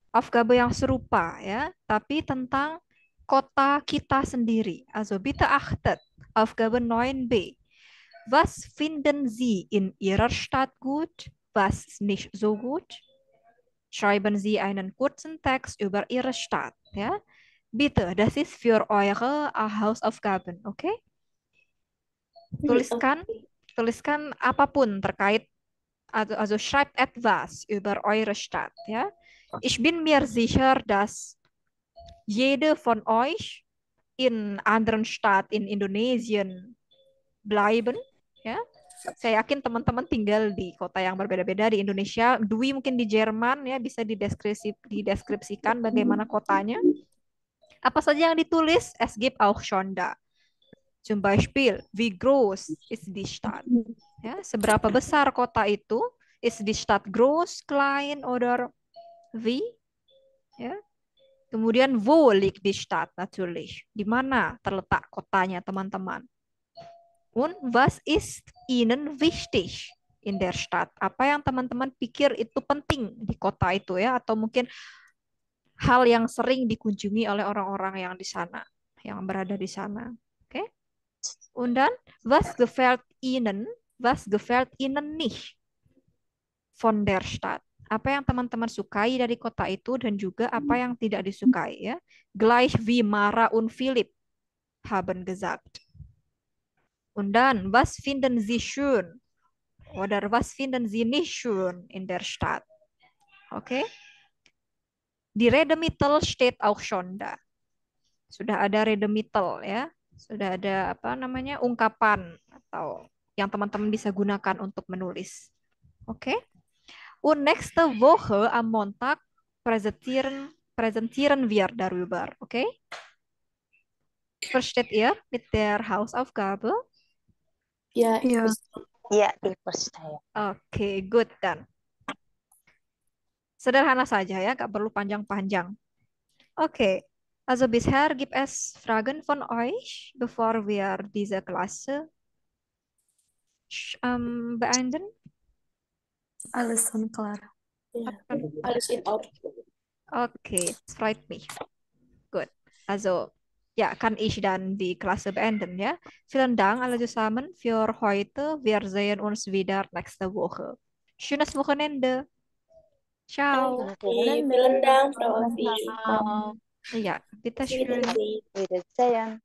A: Aufgabe yang serupa ya, tapi tentang kota kita sendiri. Also bitte achtet, Aufgabe 9b. Was finden Sie in Ihrer Stadt gut? Was nicht so gut? Schreiben Sie einen kurzen Text über Ihre Stadt. Ja? Bitte, das ist für eure Hausaufgaben, okay? Tuliskan apapun terkait, also schreibt etwas über eure Stadt. Ja? Ich bin mir sicher, dass jede von euch in anderen Stadt in Indonesien bleiben. Ya, saya yakin teman-teman tinggal di kota yang berbeda-beda di Indonesia. Dwi mungkin di Jerman, ya, bisa dideskripsikan bagaimana kotanya. Apa saja yang ditulis? Es gibt auch schon da. Zum Beispiel, wie groß ist die Stadt? Ya, seberapa besar kota itu? Ist die Stadt groß, klein, oder wie? Ya. Kemudian, wo liegt die Stadt? Natürlich. Di mana terletak kotanya, teman-teman? Und was ist Ihnen wichtig? in der Stadt. Apa yang teman-teman pikir itu penting di kota itu ya, atau mungkin hal yang sering dikunjungi oleh orang-orang yang di sana, yang berada di sana. Oke? Und dann, was gefällt Ihnen nicht von der Stadt? Apa yang teman-teman sukai dari kota itu dan juga apa yang tidak disukai ya. Gleich wie Mara und Philipp haben gesagt. Und dann, was finden Sie schön? Oder was finden Sie nicht schön in der Stadt? Oke. Die Redemittel steht auch schon da. Sudah ada Redemittel ya. Sudah ada apa namanya ungkapan atau yang teman-teman bisa gunakan untuk menulis. Oke. Und nächste Woche am Montag präsentieren wir darüber. Okay? Versteht ihr mit der Hausaufgabe?
D: Ja, ich
A: Ja.
D: verstehe.
E: Iya, dipercaya.
A: Oke, good dan. Sederhana saja ya, nggak perlu panjang-panjang. Oke, also bisher gibt es Fragen von euch, bevor wir diese Klasse beenden?
C: Alles unklar.
D: Ja, alles in Ordnung.
A: Okay, es freut mich. Gut. Also, ja, kann ich dann die Klasse beenden, ja? Vielen Dank alle zusammen für heute. Wir sehen uns wieder nächste Woche. Schönes Wochenende. Ciao.
D: Okay, vielen Dank, Frau Afi.
A: Ja, bitteschön.
D: Wiedersehen.
E: Wiedersehen.